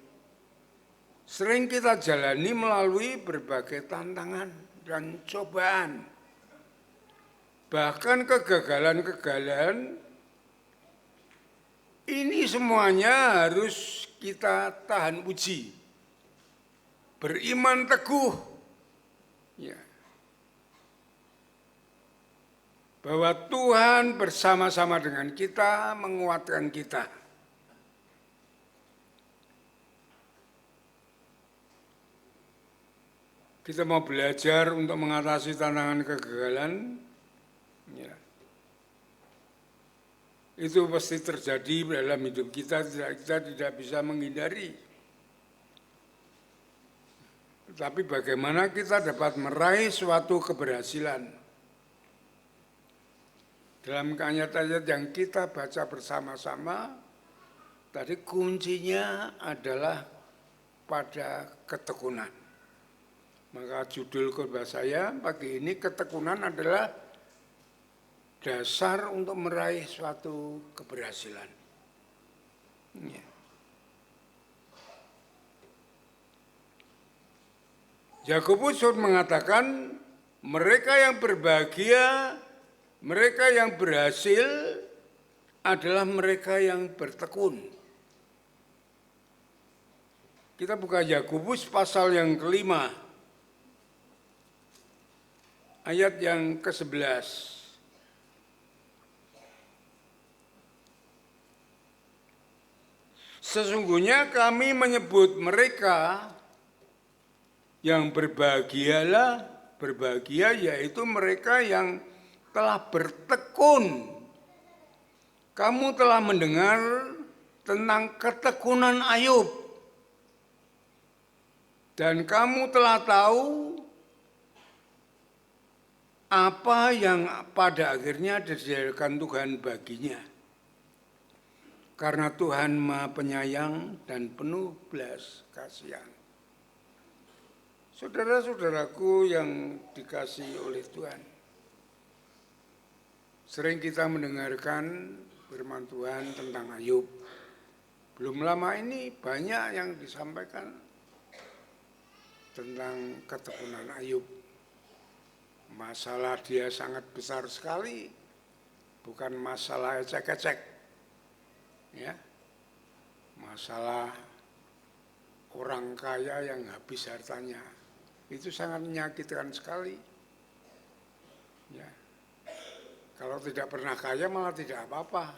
sering kita jalani melalui berbagai tantangan dan cobaan. Bahkan kegagalan-kegagalan ini semuanya harus kita tahan uji. Beriman teguh. Ya. Bahwa Tuhan bersama-sama dengan kita, menguatkan kita. Kita mau belajar untuk mengatasi tantangan kegagalan, ya. Itu pasti terjadi dalam hidup kita tidak bisa menghindari. Tapi bagaimana kita dapat meraih suatu keberhasilan? Dalam ayat-ayat yang kita baca bersama-sama, tadi kuncinya adalah pada ketekunan. Maka judul khotbah saya pagi ini, ketekunan adalah dasar untuk meraih suatu keberhasilan. Ya. Yakobus mengatakan mereka yang berbahagia, mereka yang berhasil adalah mereka yang bertekun. Kita buka Yakobus pasal yang kelima, ayat yang ke-11. Sesungguhnya kami menyebut mereka yang berbahagia yaitu mereka yang telah bertekun. Kamu telah mendengar tentang ketekunan Ayub. Dan kamu telah tahu apa yang pada akhirnya disediakan Tuhan baginya. Karena Tuhan Maha Penyayang dan penuh belas kasihan. Saudara-saudaraku yang dikasihi oleh Tuhan, sering kita mendengarkan firman Tuhan tentang Ayub. Belum lama ini banyak yang disampaikan tentang ketekunan Ayub. Masalah dia sangat besar sekali, bukan masalah ecek-ecek. Ya, masalah orang kaya yang habis hartanya itu sangat menyakitkan sekali. Ya, kalau tidak pernah kaya malah tidak apa-apa.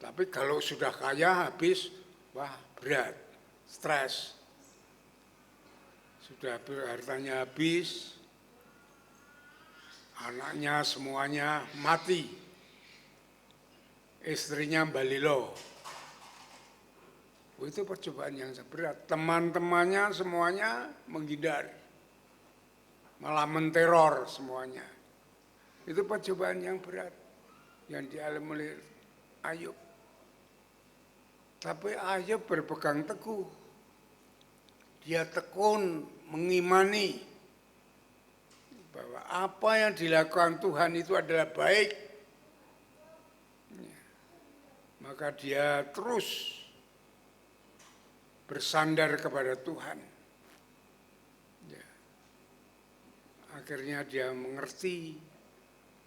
Tapi kalau sudah kaya habis, wah berat, stres. Sudah hartanya habis, anaknya semuanya mati. Istrinya balilo. Itu percobaan yang berat. Teman-temannya semuanya menghindar. Malah menteror semuanya. Itu percobaan yang berat yang dialami oleh Ayub. Tapi Ayub berpegang teguh. Dia tekun mengimani bahwa apa yang dilakukan Tuhan itu adalah baik. Maka dia terus bersandar kepada Tuhan. Ya. Akhirnya dia mengerti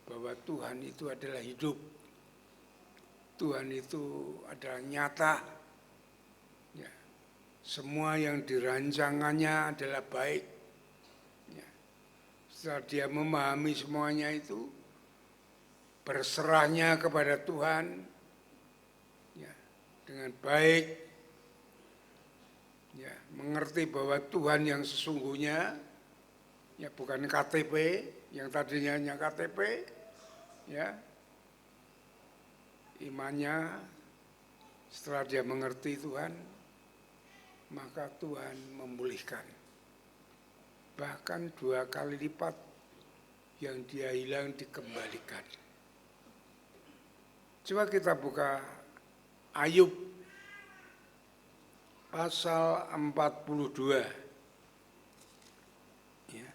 bahwa Tuhan itu adalah hidup. Tuhan itu adalah nyata. Ya. Semua yang dirancangannya adalah baik. Ya. Setelah dia memahami semuanya itu, berserahnya kepada Tuhan, dengan baik, ya, mengerti bahwa Tuhan yang sesungguhnya, ya bukan KTP, yang tadinya hanya KTP, ya, imannya setelah dia mengerti Tuhan, maka Tuhan memulihkan. Bahkan 2 kali lipat yang dia hilang dikembalikan. Coba kita buka Ayub pasal 42. Ya.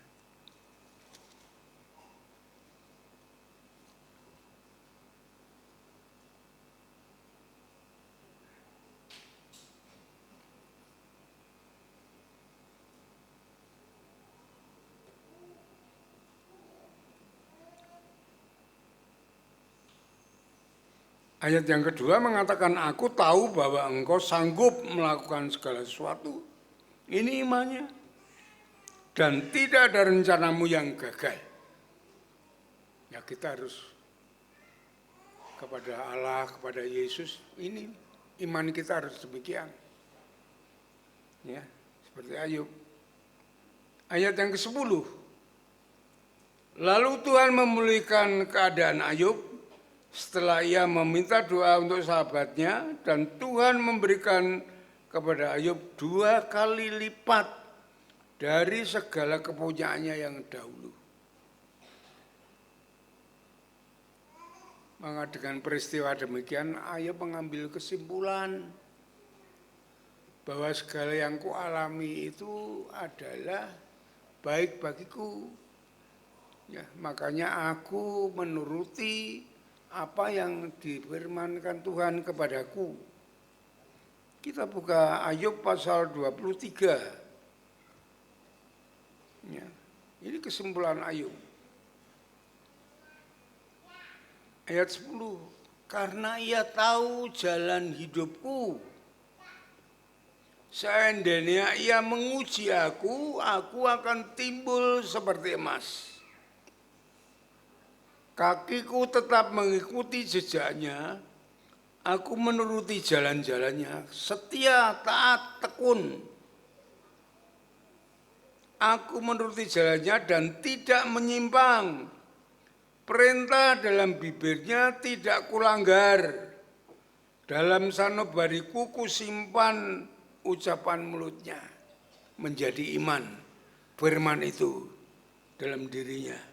Ayat yang kedua mengatakan, aku tahu bahwa engkau sanggup melakukan segala sesuatu. Ini imannya. Dan tidak ada rencanamu yang gagal. Ya kita harus kepada Allah, kepada Yesus, ini iman kita harus demikian. Ya, seperti Ayub. Ayat yang ke-10. Lalu Tuhan memulihkan keadaan Ayub setelah ia meminta doa untuk sahabatnya, dan Tuhan memberikan kepada Ayub 2 kali lipat dari segala kepunyaannya yang dahulu. Maka dengan peristiwa demikian Ayub mengambil kesimpulan bahwa segala yang kualami itu adalah baik bagiku. Ya, makanya aku menuruti apa yang difirmankan Tuhan kepadaku. Kita buka Ayub pasal 23. Ya, ini kesimpulan Ayub. Ayat 10. Karena ia tahu jalan hidupku. Seandainya ia menguji aku akan timbul seperti emas. Kakiku tetap mengikuti jejaknya, aku menuruti jalan-jalannya, setia, taat, tekun. Aku menuruti jalannya dan tidak menyimpang. Perintah dalam bibirnya tidak kulanggar. Dalam sanubariku kusimpan ucapan mulutnya. Menjadi iman, firman itu dalam dirinya.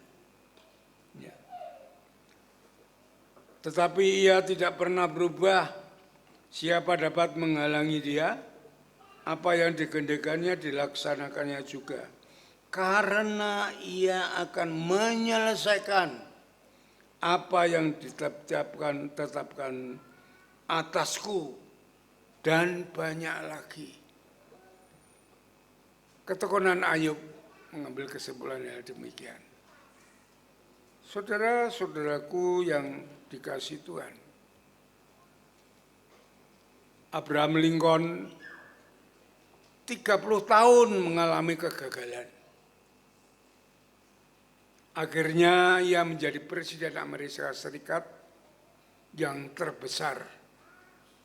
Tetapi ia tidak pernah berubah. Siapa dapat menghalangi dia? Apa yang digendekannya dilaksanakannya juga. Karena ia akan menyelesaikan apa yang ditetapkan atasku dan banyak lagi. Ketekunan Ayub mengambil kesimpulan yang demikian. Saudara-saudaraku yang dikasih Tuhan, Abraham Lincoln 30 tahun mengalami kegagalan. Akhirnya ia menjadi Presiden Amerika Serikat yang terbesar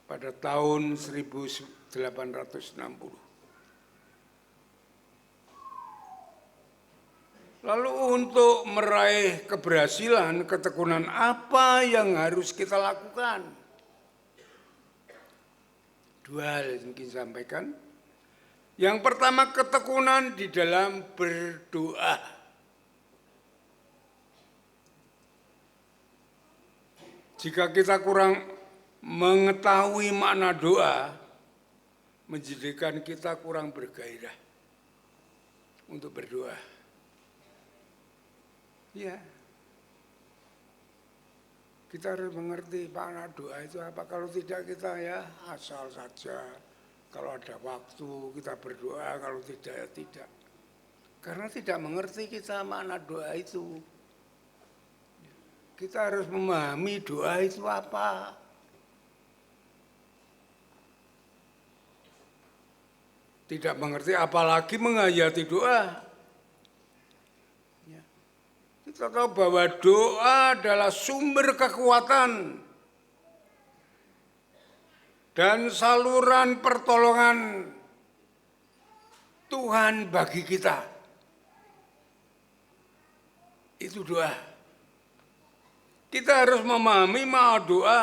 pada tahun 1860. Lalu untuk meraih keberhasilan, ketekunan apa yang harus kita lakukan? 2 hal yang ingin sampaikan. Yang pertama, ketekunan di dalam berdoa. Jika kita kurang mengetahui makna doa, menjadikan kita kurang bergairah untuk berdoa. Ya, kita harus mengerti makna doa itu apa. Kalau tidak kita ya asal saja. Kalau ada waktu kita berdoa, kalau tidak ya tidak. Karena tidak mengerti kita makna doa itu. Kita harus memahami doa itu apa. Tidak mengerti apalagi menghayati doa. Kita tahu bahwa doa adalah sumber kekuatan dan saluran pertolongan Tuhan bagi kita. Itu doa. Kita harus memahami makna doa,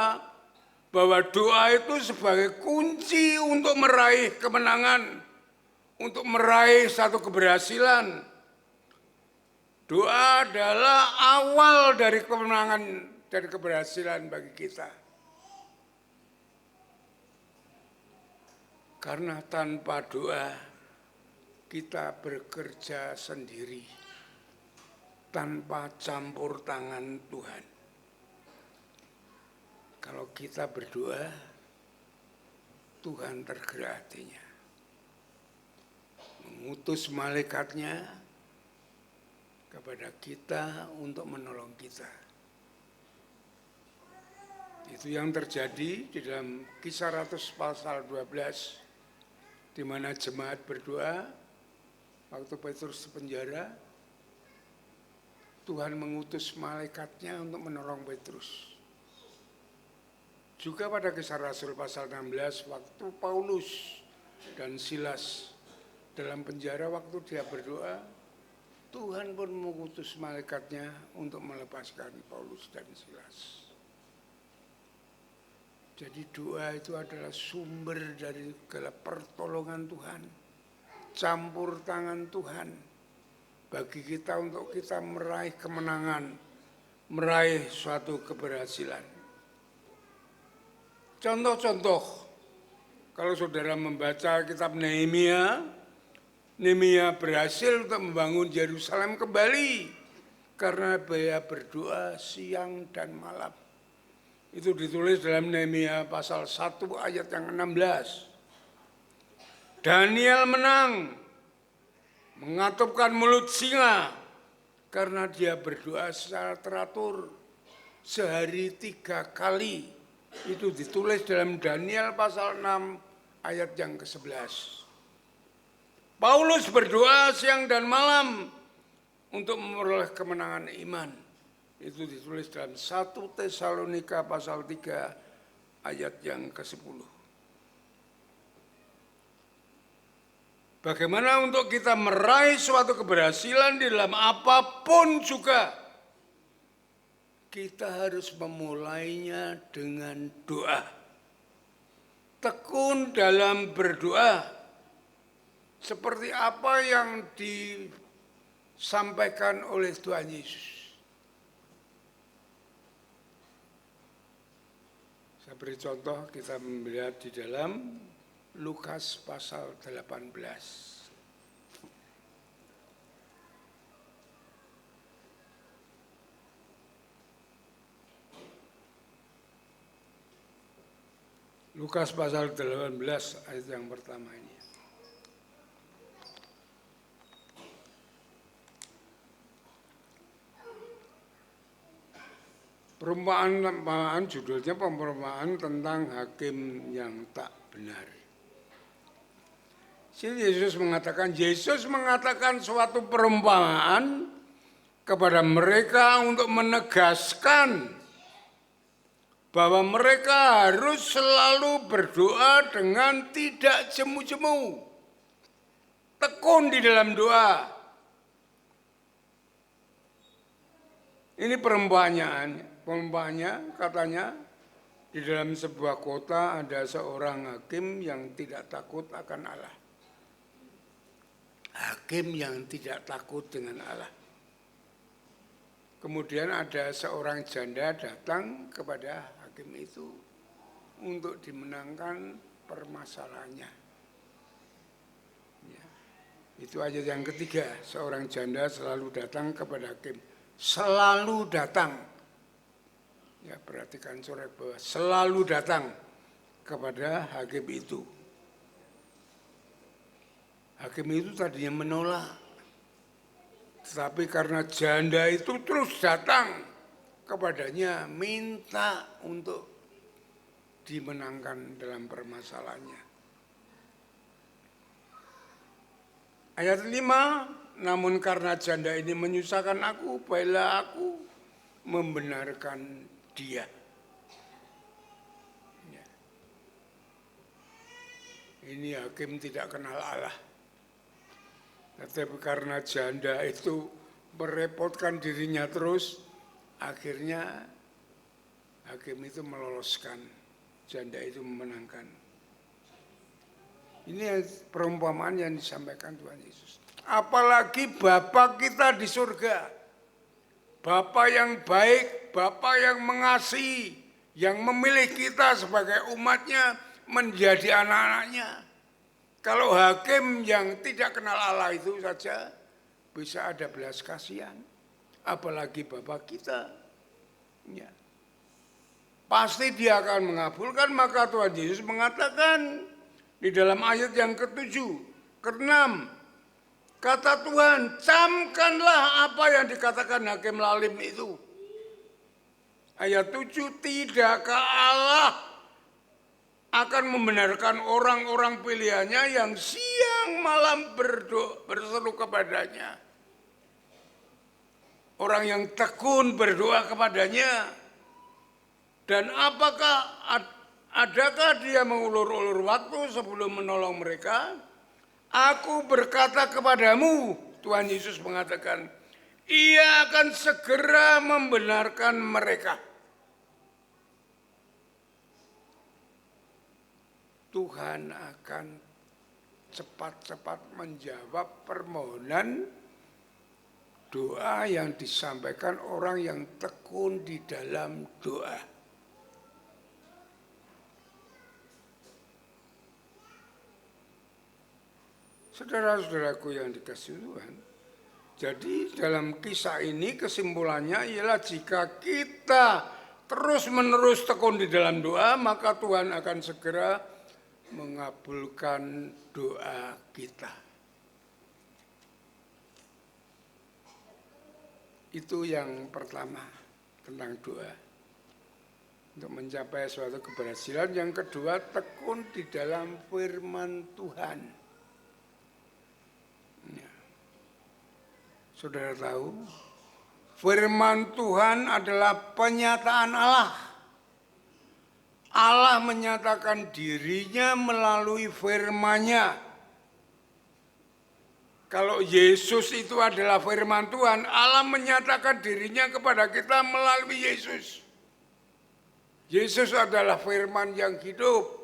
bahwa doa itu sebagai kunci untuk meraih kemenangan untuk meraih satu keberhasilan. Doa adalah awal dari kemenangan dan keberhasilan bagi kita. Karena tanpa doa kita bekerja sendiri tanpa campur tangan Tuhan. Kalau kita berdoa, Tuhan tergerak hatinya, mengutus malaikatnya kepada kita untuk menolong kita. Itu yang terjadi di dalam Kisah Ratus pasal 12, di mana jemaat berdoa waktu Petrus di penjara. Tuhan mengutus malaikatnya untuk menolong Petrus. Juga pada Kisah Rasul pasal 16, waktu Paulus dan Silas dalam penjara, waktu dia berdoa, Tuhan pun mengutus malaikatnya untuk melepaskan Paulus dan Silas. Jadi doa itu adalah sumber dari segala pertolongan Tuhan, campur tangan Tuhan bagi kita untuk kita meraih kemenangan, meraih suatu keberhasilan. Contoh-contoh, kalau saudara membaca kitab Nehemia berhasil untuk membangun Yerusalem kembali karena dia berdoa siang dan malam. Itu ditulis dalam Nehemia pasal 1 ayat yang 16. Daniel menang, mengatupkan mulut singa karena dia berdoa secara teratur sehari 3 kali. Itu ditulis dalam Daniel pasal 6 ayat yang ke-11. Paulus berdoa siang dan malam untuk memperoleh kemenangan iman. Itu ditulis dalam 1 Tesalonika pasal 3 ayat yang ke-10. Bagaimana untuk kita meraih suatu keberhasilan di dalam apapun juga, kita harus memulainya dengan doa. Tekun dalam berdoa. Seperti apa yang disampaikan oleh Tuhan Yesus. Saya beri contoh, kita melihat di dalam Lukas pasal 18. Lukas pasal 18 ayat yang pertama ini. Perumpamaan judulnya perumpamaan tentang hakim yang tak benar. Yesus mengatakan suatu perumpamaan kepada mereka untuk menegaskan bahwa mereka harus selalu berdoa dengan tidak jemu-jemu. Tekun di dalam doa. Ini perumpamannya katanya, di dalam sebuah kota ada seorang hakim yang tidak takut akan Allah. Hakim yang tidak takut dengan Allah. Kemudian ada seorang janda datang kepada hakim itu untuk dimenangkan permasalahannya. Ya. Itu ayat yang ketiga, seorang janda selalu datang kepada hakim. Selalu datang. Ya, perhatikan coret bahwa selalu datang kepada hakim itu. Hakim itu tadinya menolak. Tetapi karena janda itu terus datang kepadanya, minta untuk dimenangkan dalam permasalahannya. Ayat 5, namun karena janda ini menyusahkan aku, baiklah aku membenarkan dia. Ya. Ini hakim tidak kenal Allah. Tetapi karena janda itu merepotkan dirinya terus, akhirnya hakim itu meloloskan, janda itu memenangkan. Ini perumpamaan yang disampaikan Tuhan Yesus. Apalagi Bapa kita di surga. Bapa yang baik, Bapa yang mengasihi, yang memilih kita sebagai umatnya menjadi anak-anaknya. Kalau hakim yang tidak kenal Allah itu saja bisa ada belas kasihan. Apalagi Bapa kita. Ya. Pasti dia akan mengabulkan, maka Tuhan Yesus mengatakan di dalam ayat yang ke-7, ke-6, kata Tuhan, camkanlah apa yang dikatakan hakim lalim itu. Ayat 7, tidakkah Allah akan membenarkan orang-orang pilihannya yang siang malam berseru kepadanya. Orang yang tekun berdoa kepadanya. Dan adakah dia mengulur-ulur waktu sebelum menolong mereka? Aku berkata kepadamu, Tuhan Yesus mengatakan, ia akan segera membenarkan mereka. Tuhan akan cepat-cepat menjawab permohonan doa yang disampaikan orang yang tekun di dalam doa. Saudara-saudaraku yang dikasihi Tuhan, jadi dalam kisah ini kesimpulannya ialah jika kita terus-menerus tekun di dalam doa, maka Tuhan akan segera mengabulkan doa kita. Itu yang pertama tentang doa. Untuk mencapai suatu keberhasilan. Yang kedua, tekun di dalam firman Tuhan. Saudara tahu, firman Tuhan adalah penyataan Allah. Allah menyatakan dirinya melalui firman-Nya. Kalau Yesus itu adalah firman Tuhan, Allah menyatakan dirinya kepada kita melalui Yesus. Yesus adalah firman yang hidup.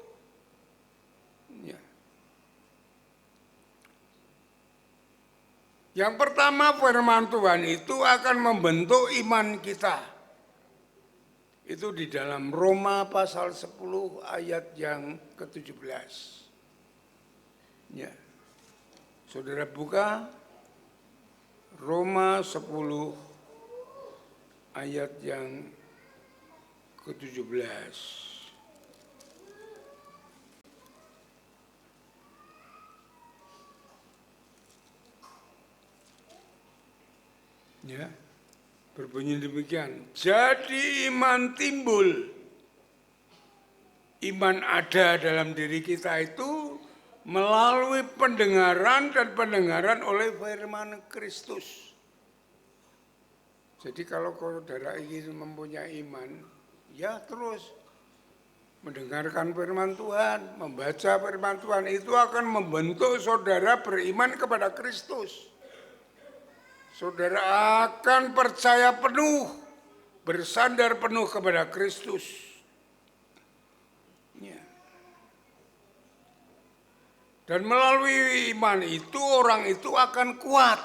Yang pertama, firman Tuhan itu akan membentuk iman kita. Itu di dalam Roma pasal 10 ayat yang ke-17. Ya. Saudara buka Roma 10 ayat yang ke-17. Ya, berbunyi demikian. Jadi iman timbul. Iman ada dalam diri kita itu melalui pendengaran dan pendengaran oleh firman Kristus. Jadi kalau saudara ingin mempunyai iman, ya terus mendengarkan firman Tuhan, membaca firman Tuhan, itu akan membentuk saudara beriman kepada Kristus. Saudara akan percaya penuh, bersandar penuh kepada Kristus. Ya. Dan melalui iman itu orang itu akan kuat.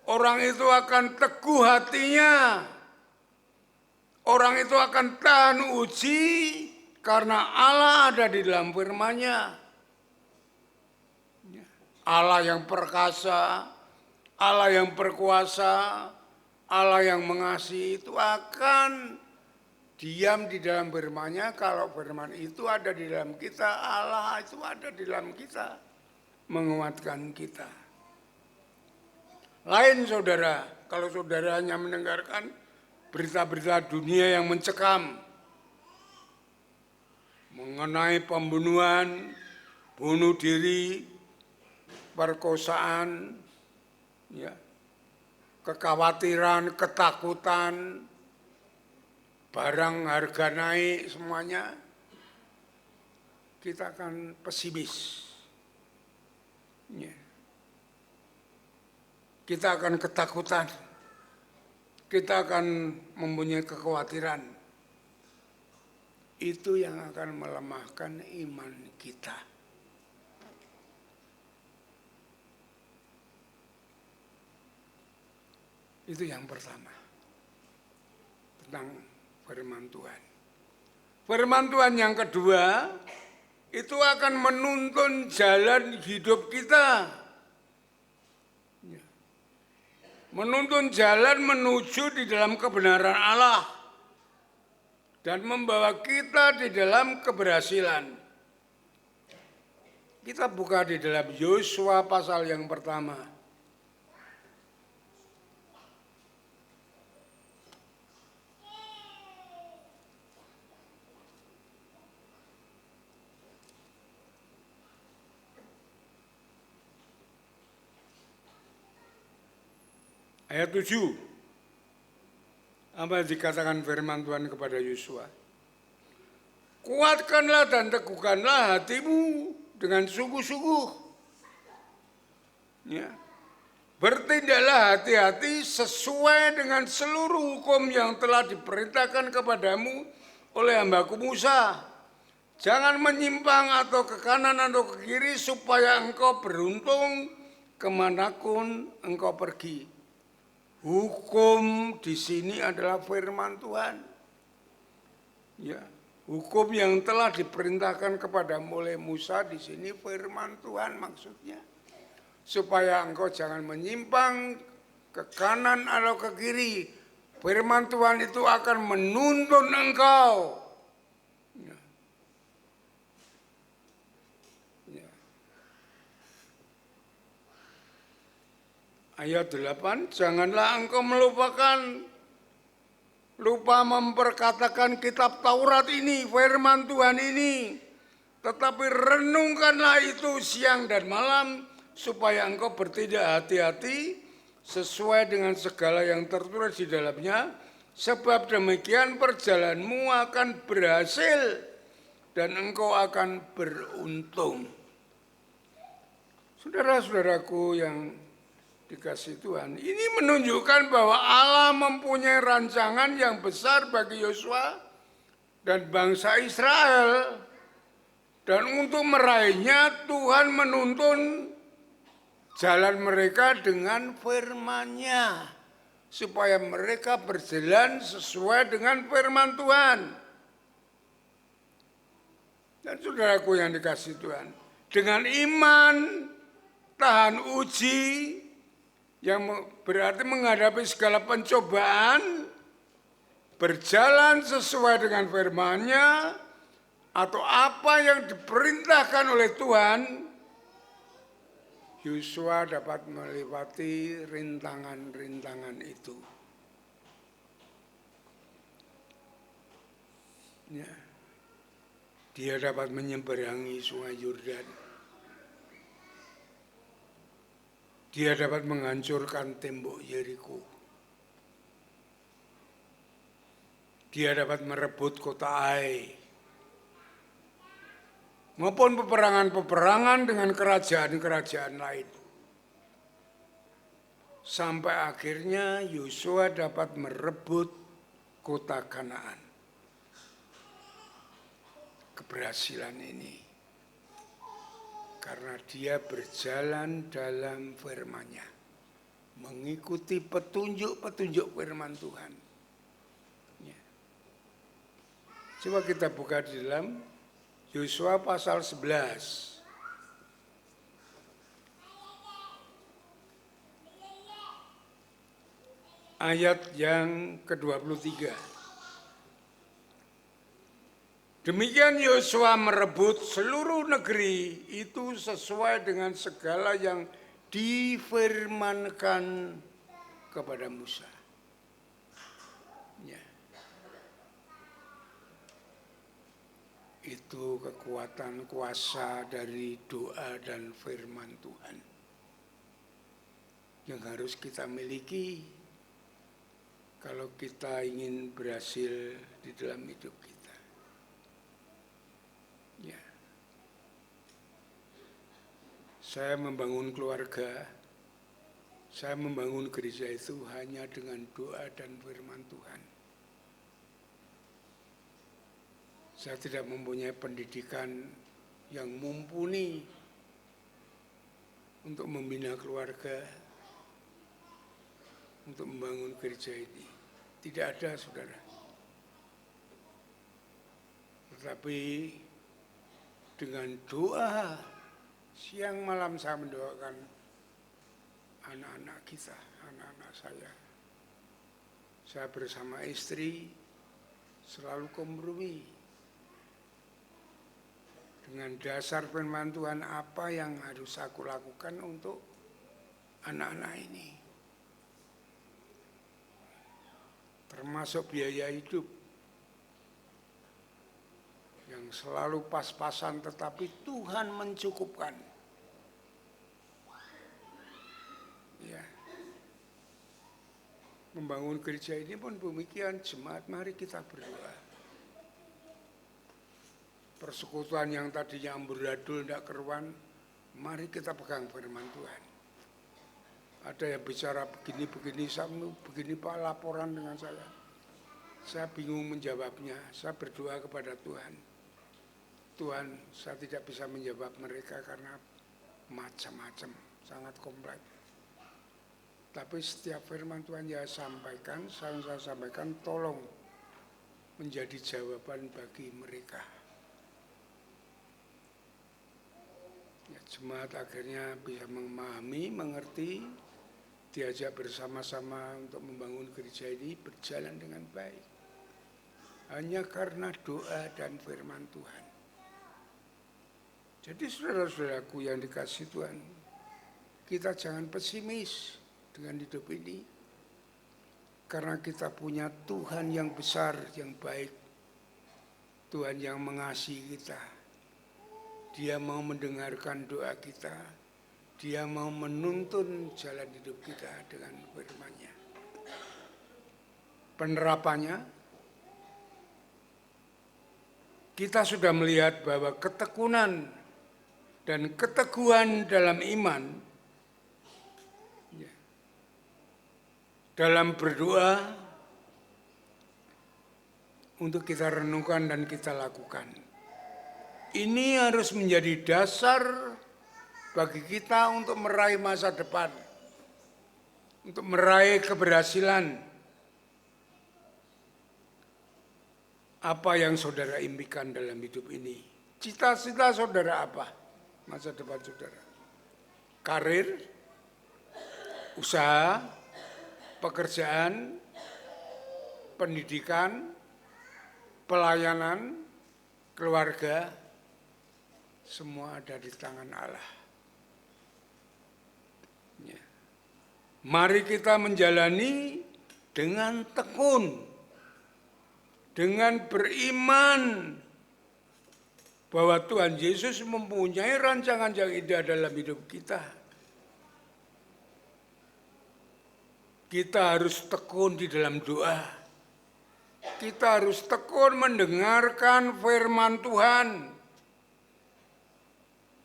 Orang itu akan teguh hatinya. Orang itu akan tahan uji karena Allah ada di dalam firman-Nya. Ya. Allah yang perkasa, Allah yang berkuasa, Allah yang mengasihi itu akan diam di dalam firman-Nya. Kalau firman itu ada di dalam kita, Allah itu ada di dalam kita, menguatkan kita. Lain saudara, kalau saudara hanya mendengarkan berita-berita dunia yang mencekam, mengenai pembunuhan, bunuh diri, perkosaan, ya, kekhawatiran, ketakutan, barang harga naik semuanya, kita akan pesimis. Ya. Kita akan ketakutan, kita akan mempunyai kekhawatiran. Itu yang akan melemahkan iman kita. Itu yang pertama. Tentang firman Tuhan. Firman Tuhan yang kedua, itu akan menuntun jalan hidup kita. Menuntun jalan menuju di dalam kebenaran Allah. Dan membawa kita di dalam keberhasilan. Kita buka di dalam Yosua pasal yang pertama. Ayat 7. Apa dikatakan firman Tuhan kepada Yosua? Kuatkanlah dan teguhkanlah hatimu dengan sungguh-sungguh. Ya. Bertindaklah hati-hati sesuai dengan seluruh hukum yang telah diperintahkan kepadamu oleh hambaku Musa. Jangan menyimpang atau ke kanan atau ke kiri supaya engkau beruntung kemanapun engkau pergi. Hukum di sini adalah firman Tuhan. Ya, hukum yang telah diperintahkan kepada oleh Musa di sini firman Tuhan maksudnya. Supaya engkau jangan menyimpang ke kanan atau ke kiri. Firman Tuhan itu akan menuntun engkau. Ya. Ya. Ayat 8, janganlah engkau lupa memperkatakan kitab Taurat ini, firman Tuhan ini. Tetapi renungkanlah itu siang dan malam, supaya engkau bertindak hati-hati sesuai dengan segala yang tertulis di dalamnya. Sebab demikian perjalananmu akan berhasil dan engkau akan beruntung. Saudara-saudaraku yang dikasih Tuhan, ini menunjukkan bahwa Allah mempunyai rancangan yang besar bagi Yosua dan bangsa Israel. Dan untuk meraihnya Tuhan menuntun jalan mereka dengan firman-Nya. Supaya mereka berjalan sesuai dengan firman Tuhan. Dan saudaraku yang dikasih Tuhan, dengan iman, tahan uji, yang berarti menghadapi segala pencobaan, berjalan sesuai dengan firman-Nya, atau apa yang diperintahkan oleh Tuhan, Yosua dapat melewati rintangan-rintangan itu. Ya. Dia dapat menyeberangi sungai Yordan. Dia dapat menghancurkan tembok Yeriko. Dia dapat merebut kota Ai. Maupun peperangan-peperangan dengan kerajaan-kerajaan lain. Sampai akhirnya Yosua dapat merebut kota Kanaan. Keberhasilan ini karena dia berjalan dalam firman-Nya, mengikuti petunjuk-petunjuk firman Tuhan. Ya. Coba kita buka di dalam Yosua pasal 11. Ayat yang ke-23. Demikian Yosua merebut seluruh negeri itu sesuai dengan segala yang difirmankan kepada Musa. Ya. Itu kekuatan kuasa dari doa dan firman Tuhan yang harus kita miliki kalau kita ingin berhasil di dalam hidup kita. Ya. Saya membangun keluarga, saya membangun gereja itu hanya dengan doa dan firman Tuhan. Saya tidak mempunyai pendidikan yang mumpuni untuk membina keluarga. untuk membangun gereja ini. Tidak ada, saudara. Tetapi dengan doa siang malam saya mendoakan anak-anak kita, anak-anak saya. Saya bersama istri selalu kompromi dengan dasar firman Tuhan apa yang harus aku lakukan untuk anak-anak ini. Termasuk biaya hidup yang selalu pas-pasan tetapi Tuhan mencukupkan. Ya. Membangun gereja ini pun demikian, jemaat mari kita berdoa. Persekutuan yang tadinya amburadul tidak keruan, mari kita pegang firman Tuhan. Ada yang bicara begini-begini, begini Pak laporan dengan saya. Saya bingung menjawabnya, saya berdoa kepada Tuhan. Tuhan, saya tidak bisa menjawab mereka karena macam-macam, sangat kompleks. Tapi setiap firman Tuhan yang saya sampaikan, tolong menjadi jawaban bagi mereka. Ya, jemaat akhirnya bisa memahami, mengerti, diajak bersama-sama untuk membangun gereja ini berjalan dengan baik. Hanya karena doa dan firman Tuhan. Jadi saudara-saudaraku yang dikasihi Tuhan, kita jangan pesimis dengan hidup ini. Karena kita punya Tuhan yang besar, yang baik. Tuhan yang mengasihi kita. Dia mau mendengarkan doa kita. Dia mau menuntun jalan hidup kita dengan firman-Nya. Penerapannya, kita sudah melihat bahwa ketekunan dan keteguhan dalam iman, dalam berdoa, untuk kita renungkan dan kita lakukan. Ini harus menjadi dasar bagi kita untuk meraih masa depan, untuk meraih keberhasilan. Apa yang saudara impikan dalam hidup ini? Cita-cita saudara apa? Masa depan saudara? Karir, usaha, pekerjaan, pendidikan, pelayanan, keluarga, semua ada di tangan Allah. Mari kita menjalani dengan tekun, dengan beriman bahwa Tuhan Yesus mempunyai rancangan yang indah dalam hidup kita. Kita harus tekun di dalam doa. Kita harus tekun mendengarkan firman Tuhan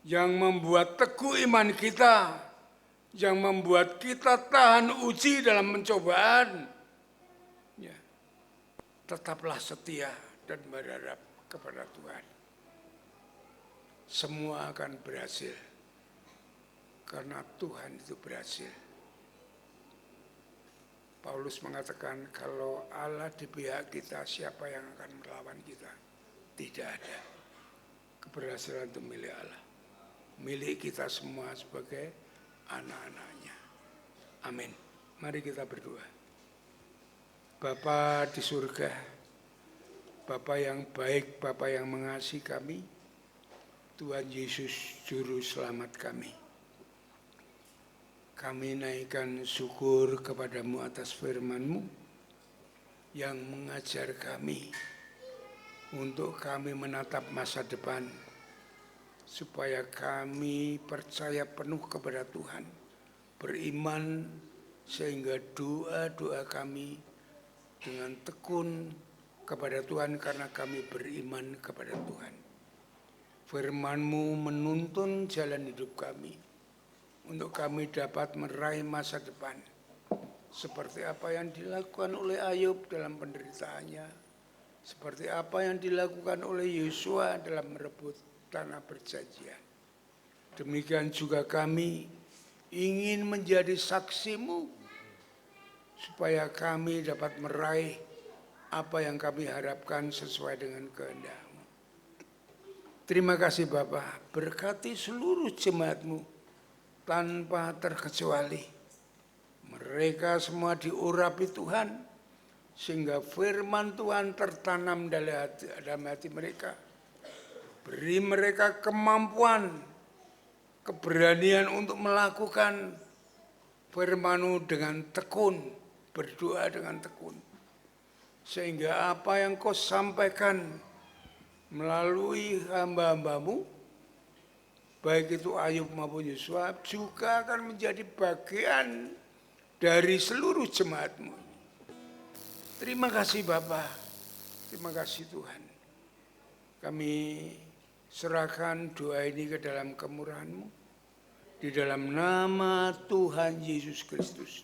yang membuat teguh iman kita, yang membuat kita tahan uji dalam pencobaan. Ya. Tetaplah setia dan berharap kepada Tuhan. Semua akan berhasil. Karena Tuhan itu berhasil. Paulus mengatakan kalau Allah di pihak kita, siapa yang akan melawan kita? Tidak ada. Keberhasilan itu milik Allah. Milik kita semua sebagai anak-anaknya. Amin. Mari kita berdoa. Bapa di surga, Bapa yang baik, Bapa yang mengasihi kami, Tuhan Yesus Juru Selamat kami. Kami naikkan syukur kepadamu atas firman-Mu yang mengajar kami untuk kami menatap masa depan, supaya kami percaya penuh kepada Tuhan, beriman sehingga doa-doa kami dengan tekun kepada Tuhan karena kami beriman kepada Tuhan. Firman-Mu menuntun jalan hidup kami untuk kami dapat meraih masa depan seperti apa yang dilakukan oleh Ayub dalam penderitaannya, seperti apa yang dilakukan oleh Yosua dalam merebut tanah perjanjian. Demikian juga kami ingin menjadi saksi-Mu supaya kami dapat meraih apa yang kami harapkan sesuai dengan kehendak-Mu. Terima kasih Bapa, berkati seluruh jemaat-Mu tanpa terkecuali. Mereka semua diurapi Tuhan, sehingga firman Tuhan tertanam dalam hati mereka. Beri mereka kemampuan, keberanian untuk melakukan firman-Mu dengan tekun, berdoa dengan tekun. Sehingga apa yang Kau sampaikan melalui hamba-hambamu, baik itu Ayub maupun Yosua, juga akan menjadi bagian dari seluruh jemaat-Mu. Terima kasih Bapa, terima kasih Tuhan. Kami serahkan doa ini ke dalam kemurahan-Mu, di dalam nama Tuhan Yesus Kristus.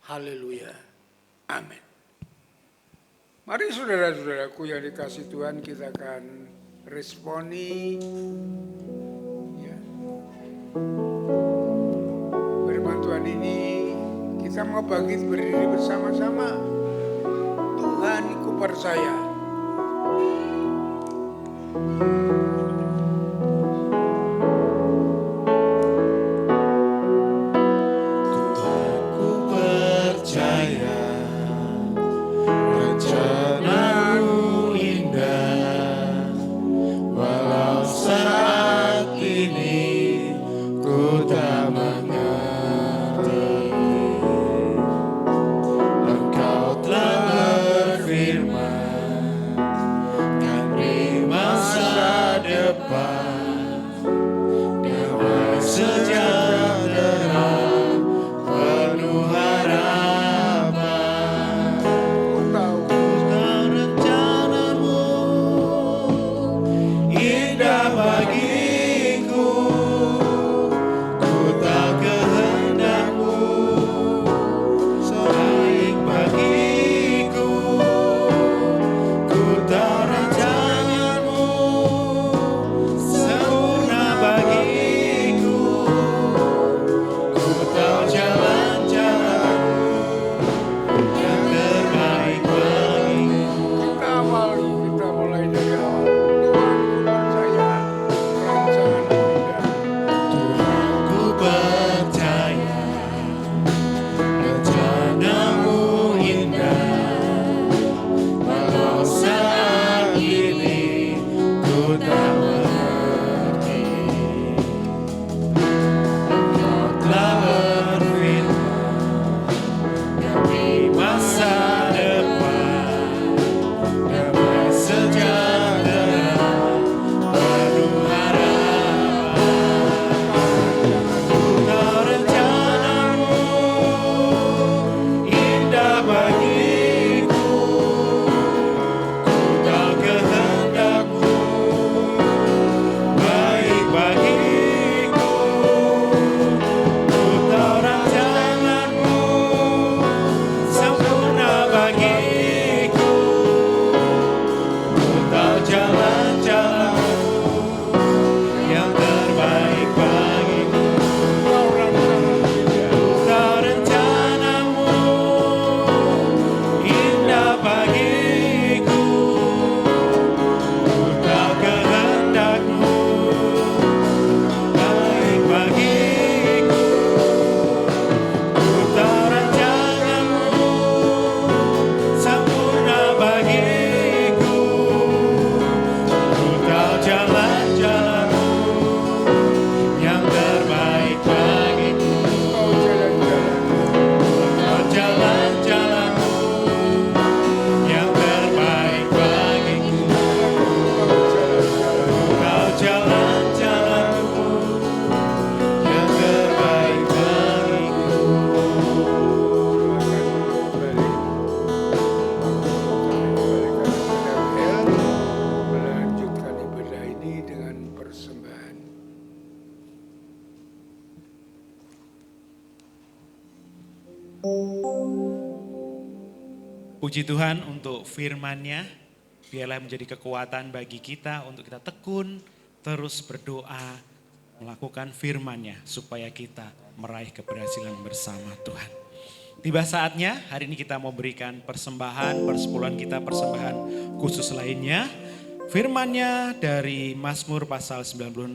Haleluya, amin. Mari saudara-saudaraku yang dikasih Tuhan, kita akan responi ya, firman Tuhan ini. Kita mau bangkit berdiri bersama-sama. Tuhan, ku percaya. Ku percaya rencana-Mu indah, walau saat ini ku tak mengerti. Engkau telah berfirman, kan di masa depan damai sejahtera penuh harapan. Ku tahu Rencana-Mu indah bagiku, ku tahu kehendak-Mu baik bagiku, ku tahu rencana-Mu sempurna bagiku, ku tahu jalan-jalan-Mu yang terbaik bagiku. kita mulai dari awal. Tuhan, ku percaya rencana-Mu indah. Ku percaya rencana-Mu indah, walau saat ini ku tak mengerti. Engkau telah berfirman, di masa depan damai sejahtera penuh harapan. Ku tahu rencana-Mu indah bagiku, ku tahu kehendak-Mu baik bagiku, ku tahu rancangan-Mu sempurna bagiku, ku tahu jalan-jalan-Mu yang terbaik bagiku. Ku tahu rencana-Mu indah bagiku, ku tahu kehendak-Mu baik bagiku, ku tahu rancangan-Mu sempurna bagiku, ku tahu jalan-jalan-Mu yang terbaik bagiku. Kau jalan-jalan-Mu yang terbaik bagiku. Kau jalan-jalan-Mu yang terbaik bagiku. Melanjutkan ibadah ini dengan persembahan. Puji Tuhan untuk firman-Nya, biarlah menjadi kekuatan bagi kita untuk kita tekun, terus berdoa, melakukan firman-Nya supaya kita meraih keberhasilan bersama Tuhan. Tiba saatnya hari ini kita mau berikan persembahan, persepuluhan kita persembahan khusus lainnya. Firman-Nya dari Mazmur pasal 96,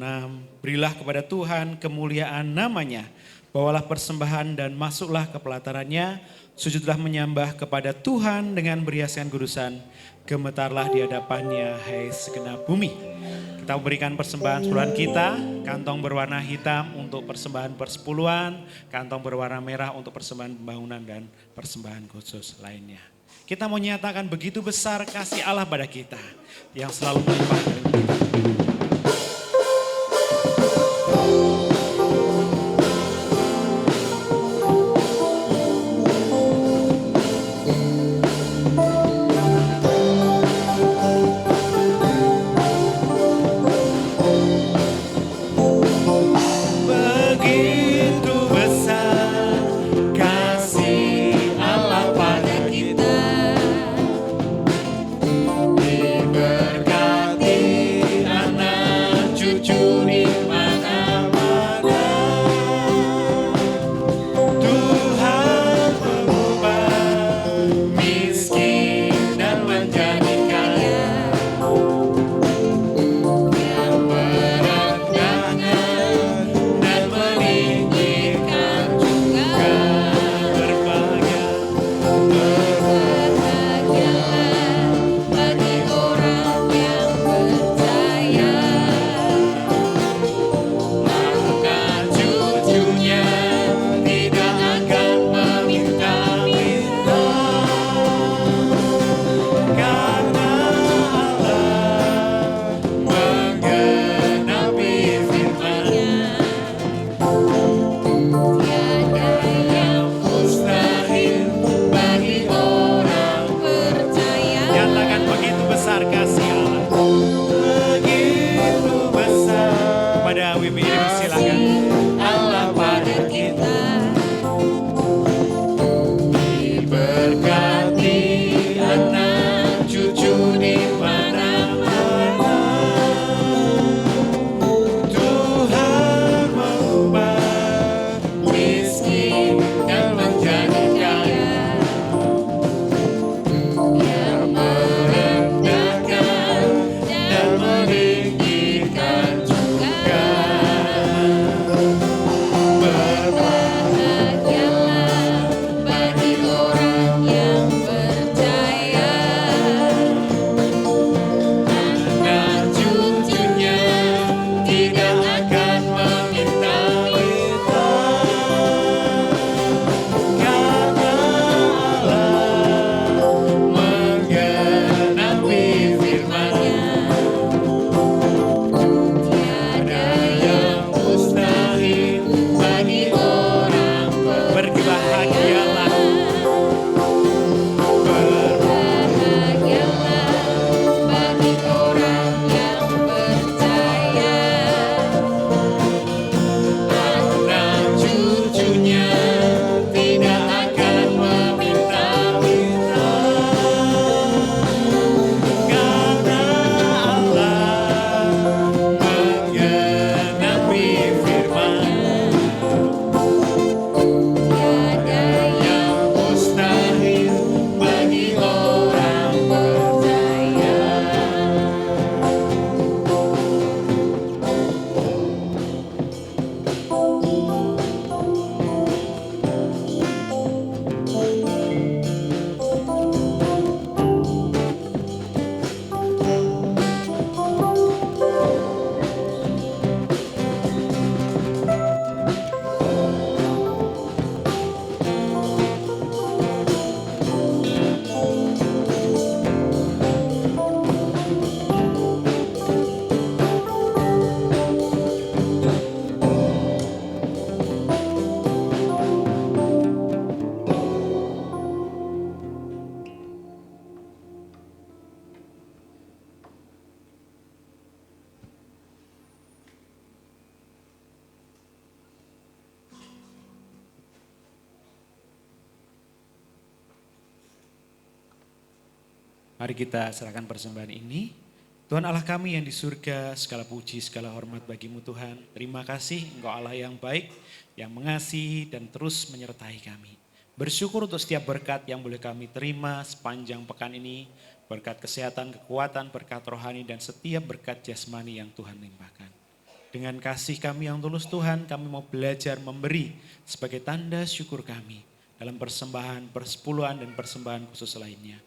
berilah kepada Tuhan kemuliaan namanya, bawalah persembahan dan masuklah ke pelatarannya, sujudlah menyembah kepada Tuhan dengan beriaskan kudusan, gemetarlah di hadapannya hai segenap bumi. Kita berikan persembahan sepuluhan kita, kantong berwarna hitam untuk persembahan persepuluhan, kantong berwarna merah untuk persembahan pembangunan dan persembahan khusus lainnya. Kita mau nyatakan begitu besar kasih Allah pada kita yang selalu melimpah dari kita. Begitu besar kasih Allah pada kita, diberkati anak cucu di mana-mana. Tuhan mengubah miskin dan menjadi kaya, yang merendahkan dan meninggikan juga. Berbahagialah bagi orang yang percaya, anak cucunya tidak akan meminta-minta, karena Allah menggenapi firman-Nya. Tiada yang mustahil bagi orang percaya. Nyatakan begitu besar kasih Allah. Begitu besar Pada WBI silakan. Allah pada kita, diberkati anak cucu di mana-mana. Tuhan mengubah miskin dan menjadi kaya, yang merendahkan dan meninggikan juga. Berbahagialah bagi orang yang percaya, anak cucunya tidak akan meminta-minta, karena Allah menggenapi firman-Nya. Tiada yang mustahil bagi orang Berbahagialah. berbahagialah bagi orang yang percaya, anak cucunya tidak akan meminta-minta, karena Allah menggenapi firman-Nya. Tiada yang mustahil bagi orang percaya. Mari kita serahkan persembahan ini. Tuhan Allah kami yang di surga, segala puji, segala hormat bagimu Tuhan. Terima kasih Engkau Allah yang baik, yang mengasihi dan terus menyertai kami. Bersyukur untuk setiap berkat yang boleh kami terima sepanjang pekan ini. Berkat kesehatan, kekuatan, berkat rohani, dan setiap berkat jasmani yang Tuhan limpahkan. Dengan kasih kami yang tulus Tuhan, kami mau belajar memberi sebagai tanda syukur kami dalam persembahan, persepuluhan, dan persembahan khusus lainnya.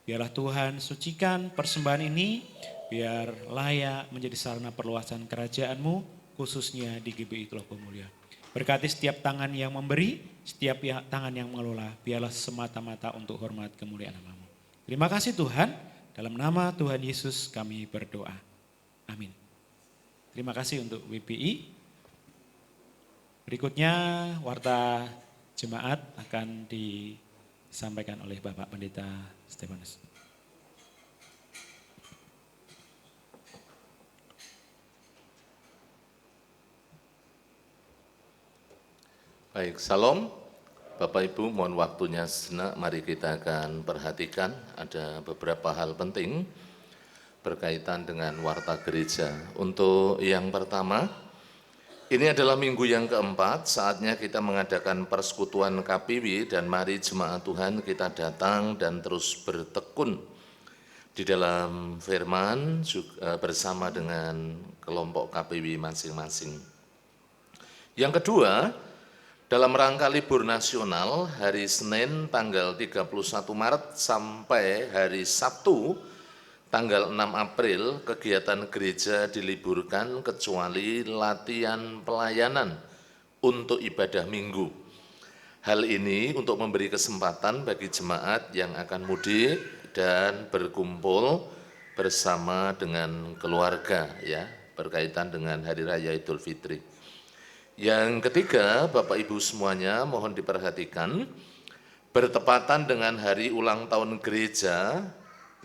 Biarlah Tuhan sucikan persembahan ini, biar layak menjadi sarana perluasan kerajaan-Mu, khususnya di GBI Telaga Mulia. Berkati setiap tangan yang memberi, setiap tangan yang mengelola, biarlah semata-mata untuk hormat kemuliaan nama-Mu. Terima kasih Tuhan, dalam nama Tuhan Yesus kami berdoa. Amin. Terima kasih untuk WPI. Berikutnya warta jemaat akan disampaikan oleh Bapak Pendeta Stefanus. Baik, salam. Bapak Ibu, mohon waktunya sejenak, mari kita akan perhatikan ada beberapa hal penting berkaitan dengan warta gereja. Untuk yang pertama, ini adalah minggu yang keempat, saatnya kita mengadakan persekutuan KPW dan mari jemaat Tuhan kita datang dan terus bertekun di dalam firman bersama dengan kelompok KPW masing-masing. Yang kedua, dalam rangka libur nasional hari Senin tanggal 31 Maret sampai hari Sabtu tanggal 6 April kegiatan gereja diliburkan kecuali latihan pelayanan untuk ibadah minggu. Hal ini untuk memberi kesempatan bagi jemaat yang akan mudik dan berkumpul bersama dengan keluarga ya berkaitan dengan Hari Raya Idul Fitri. Yang ketiga, Bapak Ibu semuanya mohon diperhatikan, bertepatan dengan hari ulang tahun gereja,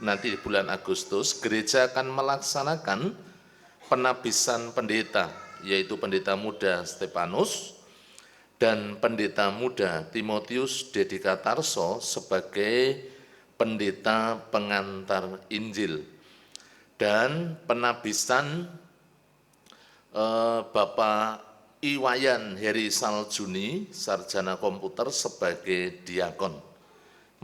nanti di bulan Agustus, gereja akan melaksanakan penabisan pendeta, yaitu pendeta muda Stefanus dan pendeta muda Timotius Dedikatarso sebagai pendeta pengantar Injil. Dan penabisan Bapak Iwayan Heri Saljuni, sarjana komputer sebagai diakon.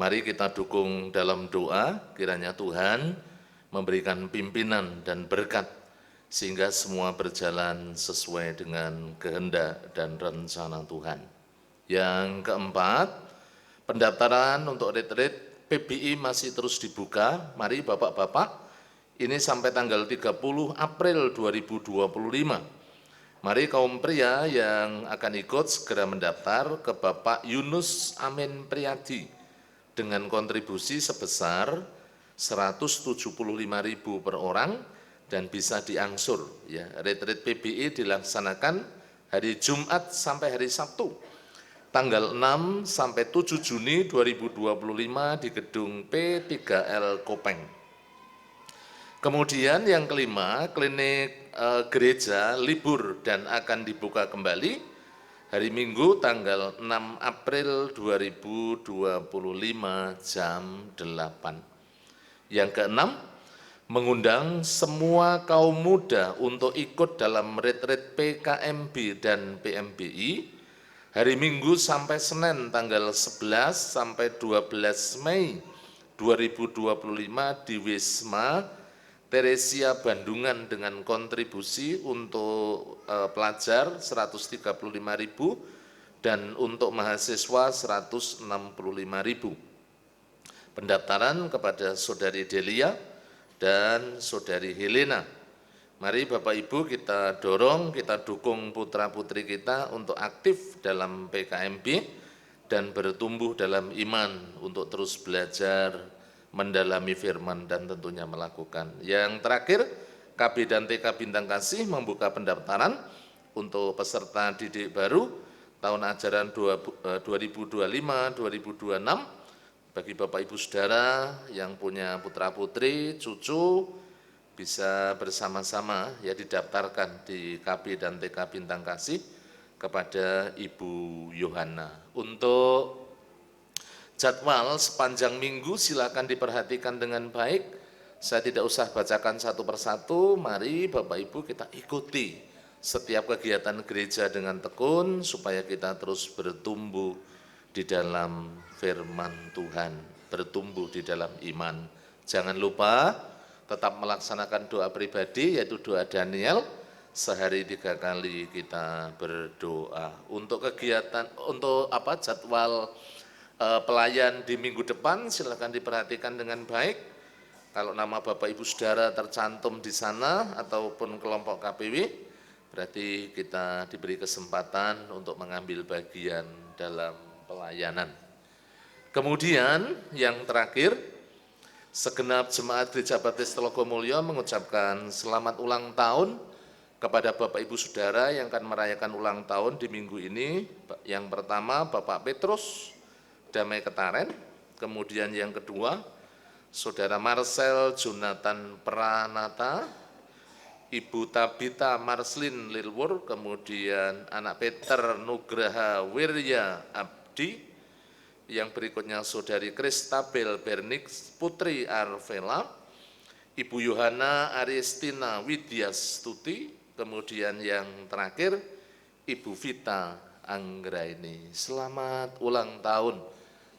Mari kita dukung dalam doa, kiranya Tuhan memberikan pimpinan dan berkat, sehingga semua berjalan sesuai dengan kehendak dan rencana Tuhan. Yang keempat, pendaftaran untuk retreat PBI masih terus dibuka. Mari Bapak-Bapak, ini sampai tanggal 30 April 2025. Mari kaum pria yang akan ikut segera mendaftar ke Bapak Yunus Amin Priyadi dengan kontribusi sebesar 175.000 per orang dan bisa diangsur. Ya, retreat PBI dilaksanakan hari Jumat sampai hari Sabtu, tanggal 6 sampai 7 Juni 2025 di gedung P3L Kopeng. Kemudian yang kelima, klinik gereja libur dan akan dibuka kembali hari Minggu tanggal 6 April 2025 jam 8. Yang keenam, mengundang semua kaum muda untuk ikut dalam retreat PKMB dan PMBI hari Minggu sampai Senin tanggal 11 sampai 12 Mei 2025 di Wisma Teresia Bandungan dengan kontribusi untuk pelajar 135.000 dan untuk mahasiswa 165.000. Pendaftaran kepada Saudari Delia dan Saudari Helena. Mari Bapak Ibu kita dorong, kita dukung putra-putri kita untuk aktif dalam PKMB dan bertumbuh dalam iman untuk terus belajar, mendalami firman dan tentunya melakukan. Yang terakhir, KB dan TK Bintang Kasih membuka pendaftaran untuk peserta didik baru tahun ajaran 2025-2026 bagi Bapak Ibu Saudara yang punya putra-putri, cucu bisa bersama-sama ya didaftarkan di KB dan TK Bintang Kasih kepada Ibu Yohana. Untuk jadwal sepanjang minggu silakan diperhatikan dengan baik. Saya tidak usah bacakan satu persatu, mari Bapak Ibu kita ikuti setiap kegiatan gereja dengan tekun supaya kita terus bertumbuh di dalam firman Tuhan, bertumbuh di dalam iman. Jangan lupa tetap melaksanakan doa pribadi, yaitu doa Daniel. Sehari 3 kali kita berdoa. Untuk kegiatan, untuk jadwal pelayan di minggu depan, silakan diperhatikan dengan baik. Kalau nama Bapak Ibu Saudara tercantum di sana ataupun kelompok KPW, berarti kita diberi kesempatan untuk mengambil bagian dalam pelayanan. Kemudian yang terakhir, segenap jemaat Gereja Baptis Telogomulyo mengucapkan selamat ulang tahun kepada Bapak Ibu Saudara yang akan merayakan ulang tahun di minggu ini. Yang pertama Bapak Petrus Damai Ketaren, kemudian yang kedua Saudara Marcel Jonathan Pranata, Ibu Tabita Marslin Lilwur, kemudian anak Peter Nugraha Wirya Abdi, yang berikutnya Saudari Kristabel Bernix Putri Arvela, Ibu Yohana Aristina Widyastuti, kemudian yang terakhir Ibu Vita Anggraini. Selamat ulang tahun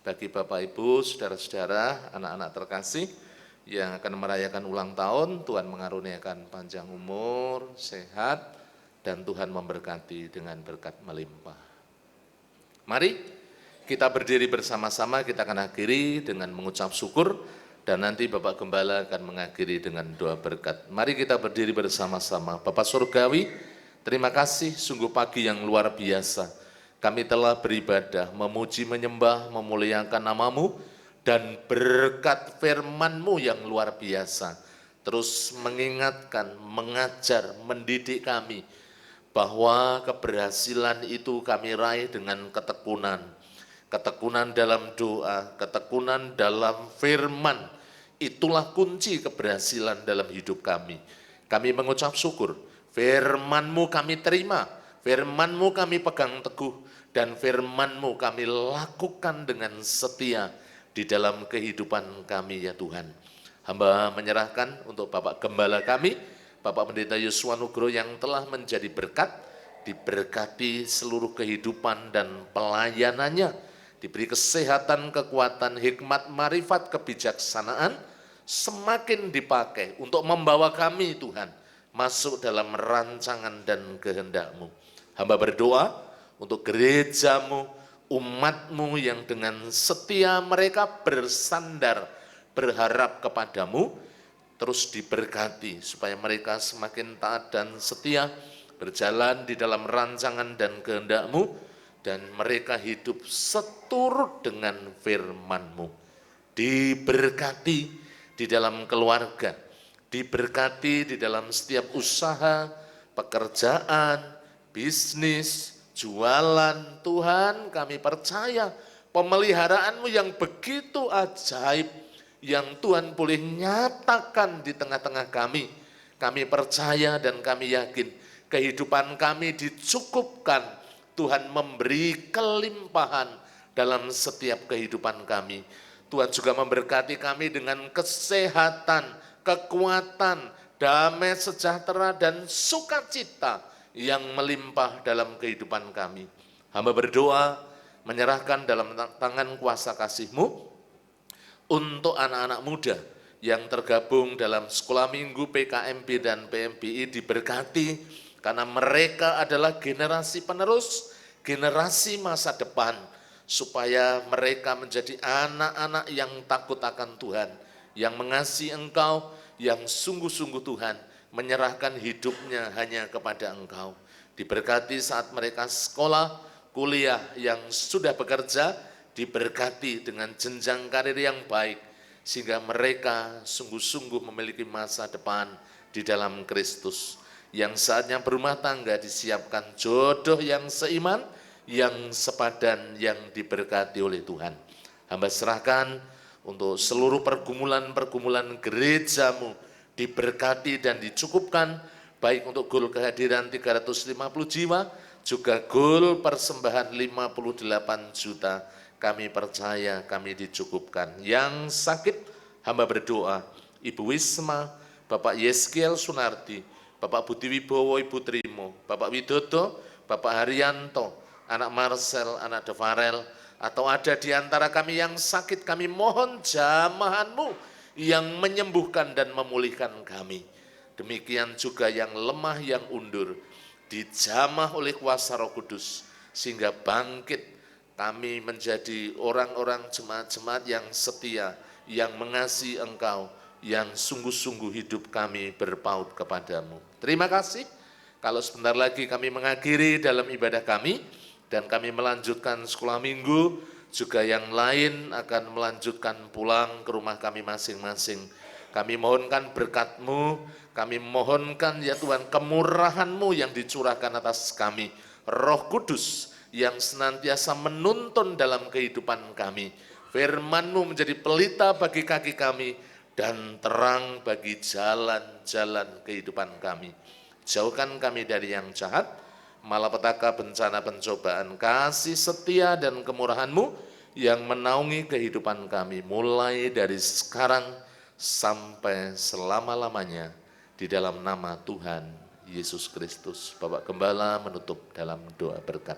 bagi Bapak Ibu, saudara-saudara, anak-anak terkasih yang akan merayakan ulang tahun. Tuhan mengaruniakan panjang umur, sehat, dan Tuhan memberkati dengan berkat melimpah. Mari kita berdiri bersama-sama, kita akan akhiri dengan mengucap syukur, dan nanti Bapak Gembala akan mengakhiri dengan doa berkat. Mari kita berdiri bersama-sama. Bapak Surgawi, terima kasih sungguh pagi yang luar biasa. Kami telah beribadah, memuji, menyembah, memuliakan nama-Mu, dan berkat firman-Mu yang luar biasa. Terus mengingatkan, mengajar, mendidik kami, bahwa keberhasilan itu kami raih dengan ketekunan. Ketekunan dalam doa, ketekunan dalam firman, itulah kunci keberhasilan dalam hidup kami. Kami mengucap syukur, firman-Mu kami terima, firman-Mu kami pegang teguh, dan firman-Mu kami lakukan dengan setia di dalam kehidupan kami ya Tuhan. Hamba menyerahkan untuk Bapak Gembala kami, Bapak Pendeta Yosua Nugroho yang telah menjadi berkat, diberkati seluruh kehidupan dan pelayanannya, diberi kesehatan, kekuatan, hikmat, marifat, kebijaksanaan, semakin dipakai untuk membawa kami Tuhan masuk dalam rancangan dan kehendak-Mu. Hamba berdoa untuk gereja-Mu, umat-Mu yang dengan setia mereka bersandar, berharap kepada-Mu, terus diberkati supaya mereka semakin taat dan setia, berjalan di dalam rancangan dan kehendak-Mu, dan mereka hidup seturut dengan firman-Mu. Diberkati di dalam keluarga, diberkati di dalam setiap usaha, pekerjaan, bisnis, jualan. Tuhan, kami percaya pemeliharaanmu yang begitu ajaib yang Tuhan boleh nyatakan di tengah-tengah kami. Kami percaya dan kami yakin kehidupan kami dicukupkan. Tuhan memberi kelimpahan dalam setiap kehidupan kami. Tuhan juga memberkati kami dengan kesehatan, kekuatan, damai sejahtera, dan sukacita yang melimpah dalam kehidupan kami. Hamba berdoa, menyerahkan dalam tangan kuasa kasih-Mu untuk anak-anak muda yang tergabung dalam sekolah minggu PKMB dan PMBI, diberkati karena mereka adalah generasi penerus, generasi masa depan, supaya mereka menjadi anak-anak yang takut akan Tuhan, yang mengasihi Engkau, yang sungguh-sungguh Tuhan menyerahkan hidupnya hanya kepada Engkau. Diberkati saat mereka sekolah, kuliah, yang sudah bekerja, diberkati dengan jenjang karir yang baik, sehingga mereka sungguh-sungguh memiliki masa depan di dalam Kristus. Yang saatnya berumah tangga, disiapkan jodoh yang seiman, yang sepadan, yang diberkati oleh Tuhan. Hamba serahkan untuk seluruh pergumulan-pergumulan gereja-Mu, diberkati dan dicukupkan, baik untuk gol kehadiran 350 jiwa, juga gol persembahan 58 juta. Kami percaya kami dicukupkan. Yang sakit, hamba berdoa, Ibu Wisma, Bapak Yeskiel Sunardi, Bapak Budi Wibowo, Ibu Trimo, Bapak Widodo, Bapak Haryanto, anak Marcel, anak Devarel, Atau ada di antara kami yang sakit, kami mohon jamahan-Mu yang menyembuhkan dan memulihkan kami. Demikian juga yang lemah, yang undur, dijamah oleh kuasa Roh Kudus, sehingga bangkit kami menjadi orang-orang jemaat-jemaat yang setia, yang mengasihi Engkau, yang sungguh-sungguh hidup kami berpaut kepadamu. Terima kasih. Kalau sebentar lagi kami mengakhiri dalam ibadah kami, dan kami melanjutkan sekolah minggu, juga yang lain akan melanjutkan pulang ke rumah kami masing-masing. Kami mohonkan berkat-Mu, kami mohonkan ya Tuhan kemurahan-Mu yang dicurahkan atas kami, Roh Kudus yang senantiasa menuntun dalam kehidupan kami. Firman-Mu menjadi pelita bagi kaki kami dan terang bagi jalan-jalan kehidupan kami. Jauhkan kami dari yang jahat, malapetaka, bencana, pencobaan, kasih setia dan kemurahan-Mu yang menaungi kehidupan kami mulai dari sekarang sampai selama-lamanya, di dalam nama Tuhan Yesus Kristus. Bapak Gembala menutup dalam doa berkat.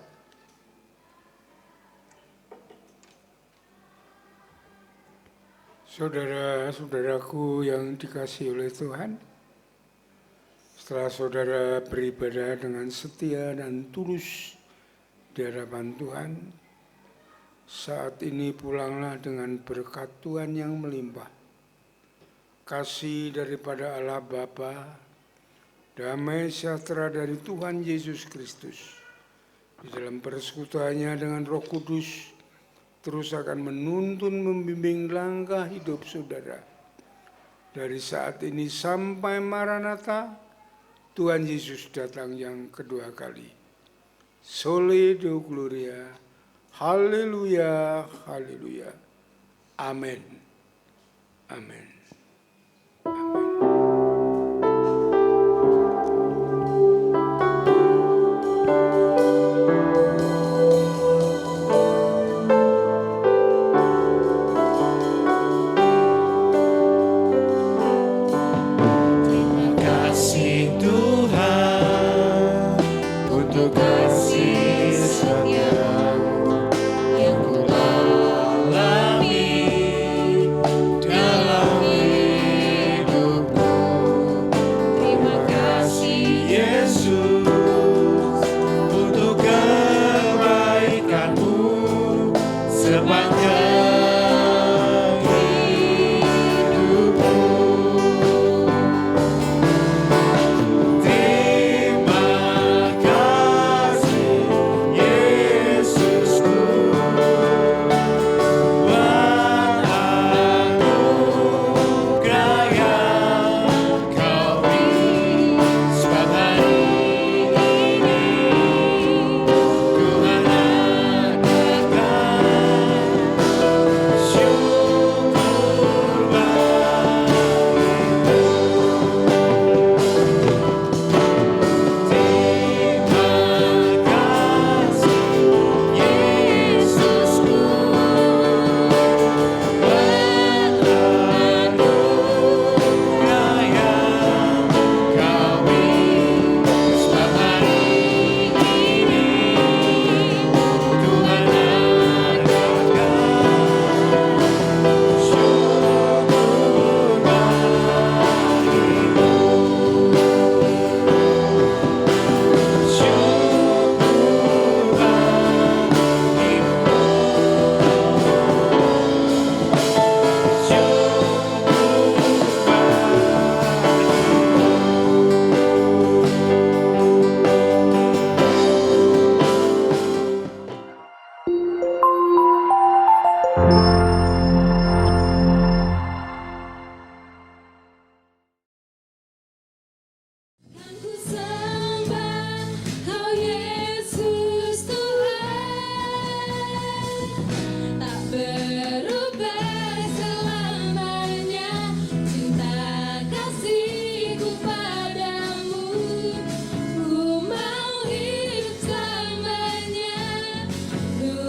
Saudara-saudaraku yang dikasihi oleh Tuhan, setelah saudara beribadah dengan setia dan tulus di hadapan Tuhan, saat ini pulanglah dengan berkat Tuhan yang melimpah. Kasih daripada Allah Bapa, damai sejahtera dari Tuhan Yesus Kristus, di dalam persekutuannya dengan Roh Kudus, terus akan menuntun membimbing langkah hidup saudara. Dari saat ini sampai Maranatha, Tuhan Yesus datang yang kedua kali. Soli Deo Gloria, haleluya, haleluya, amin, amin.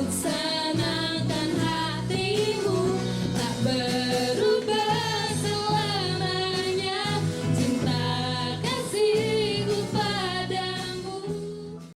Senangkan hatimu tak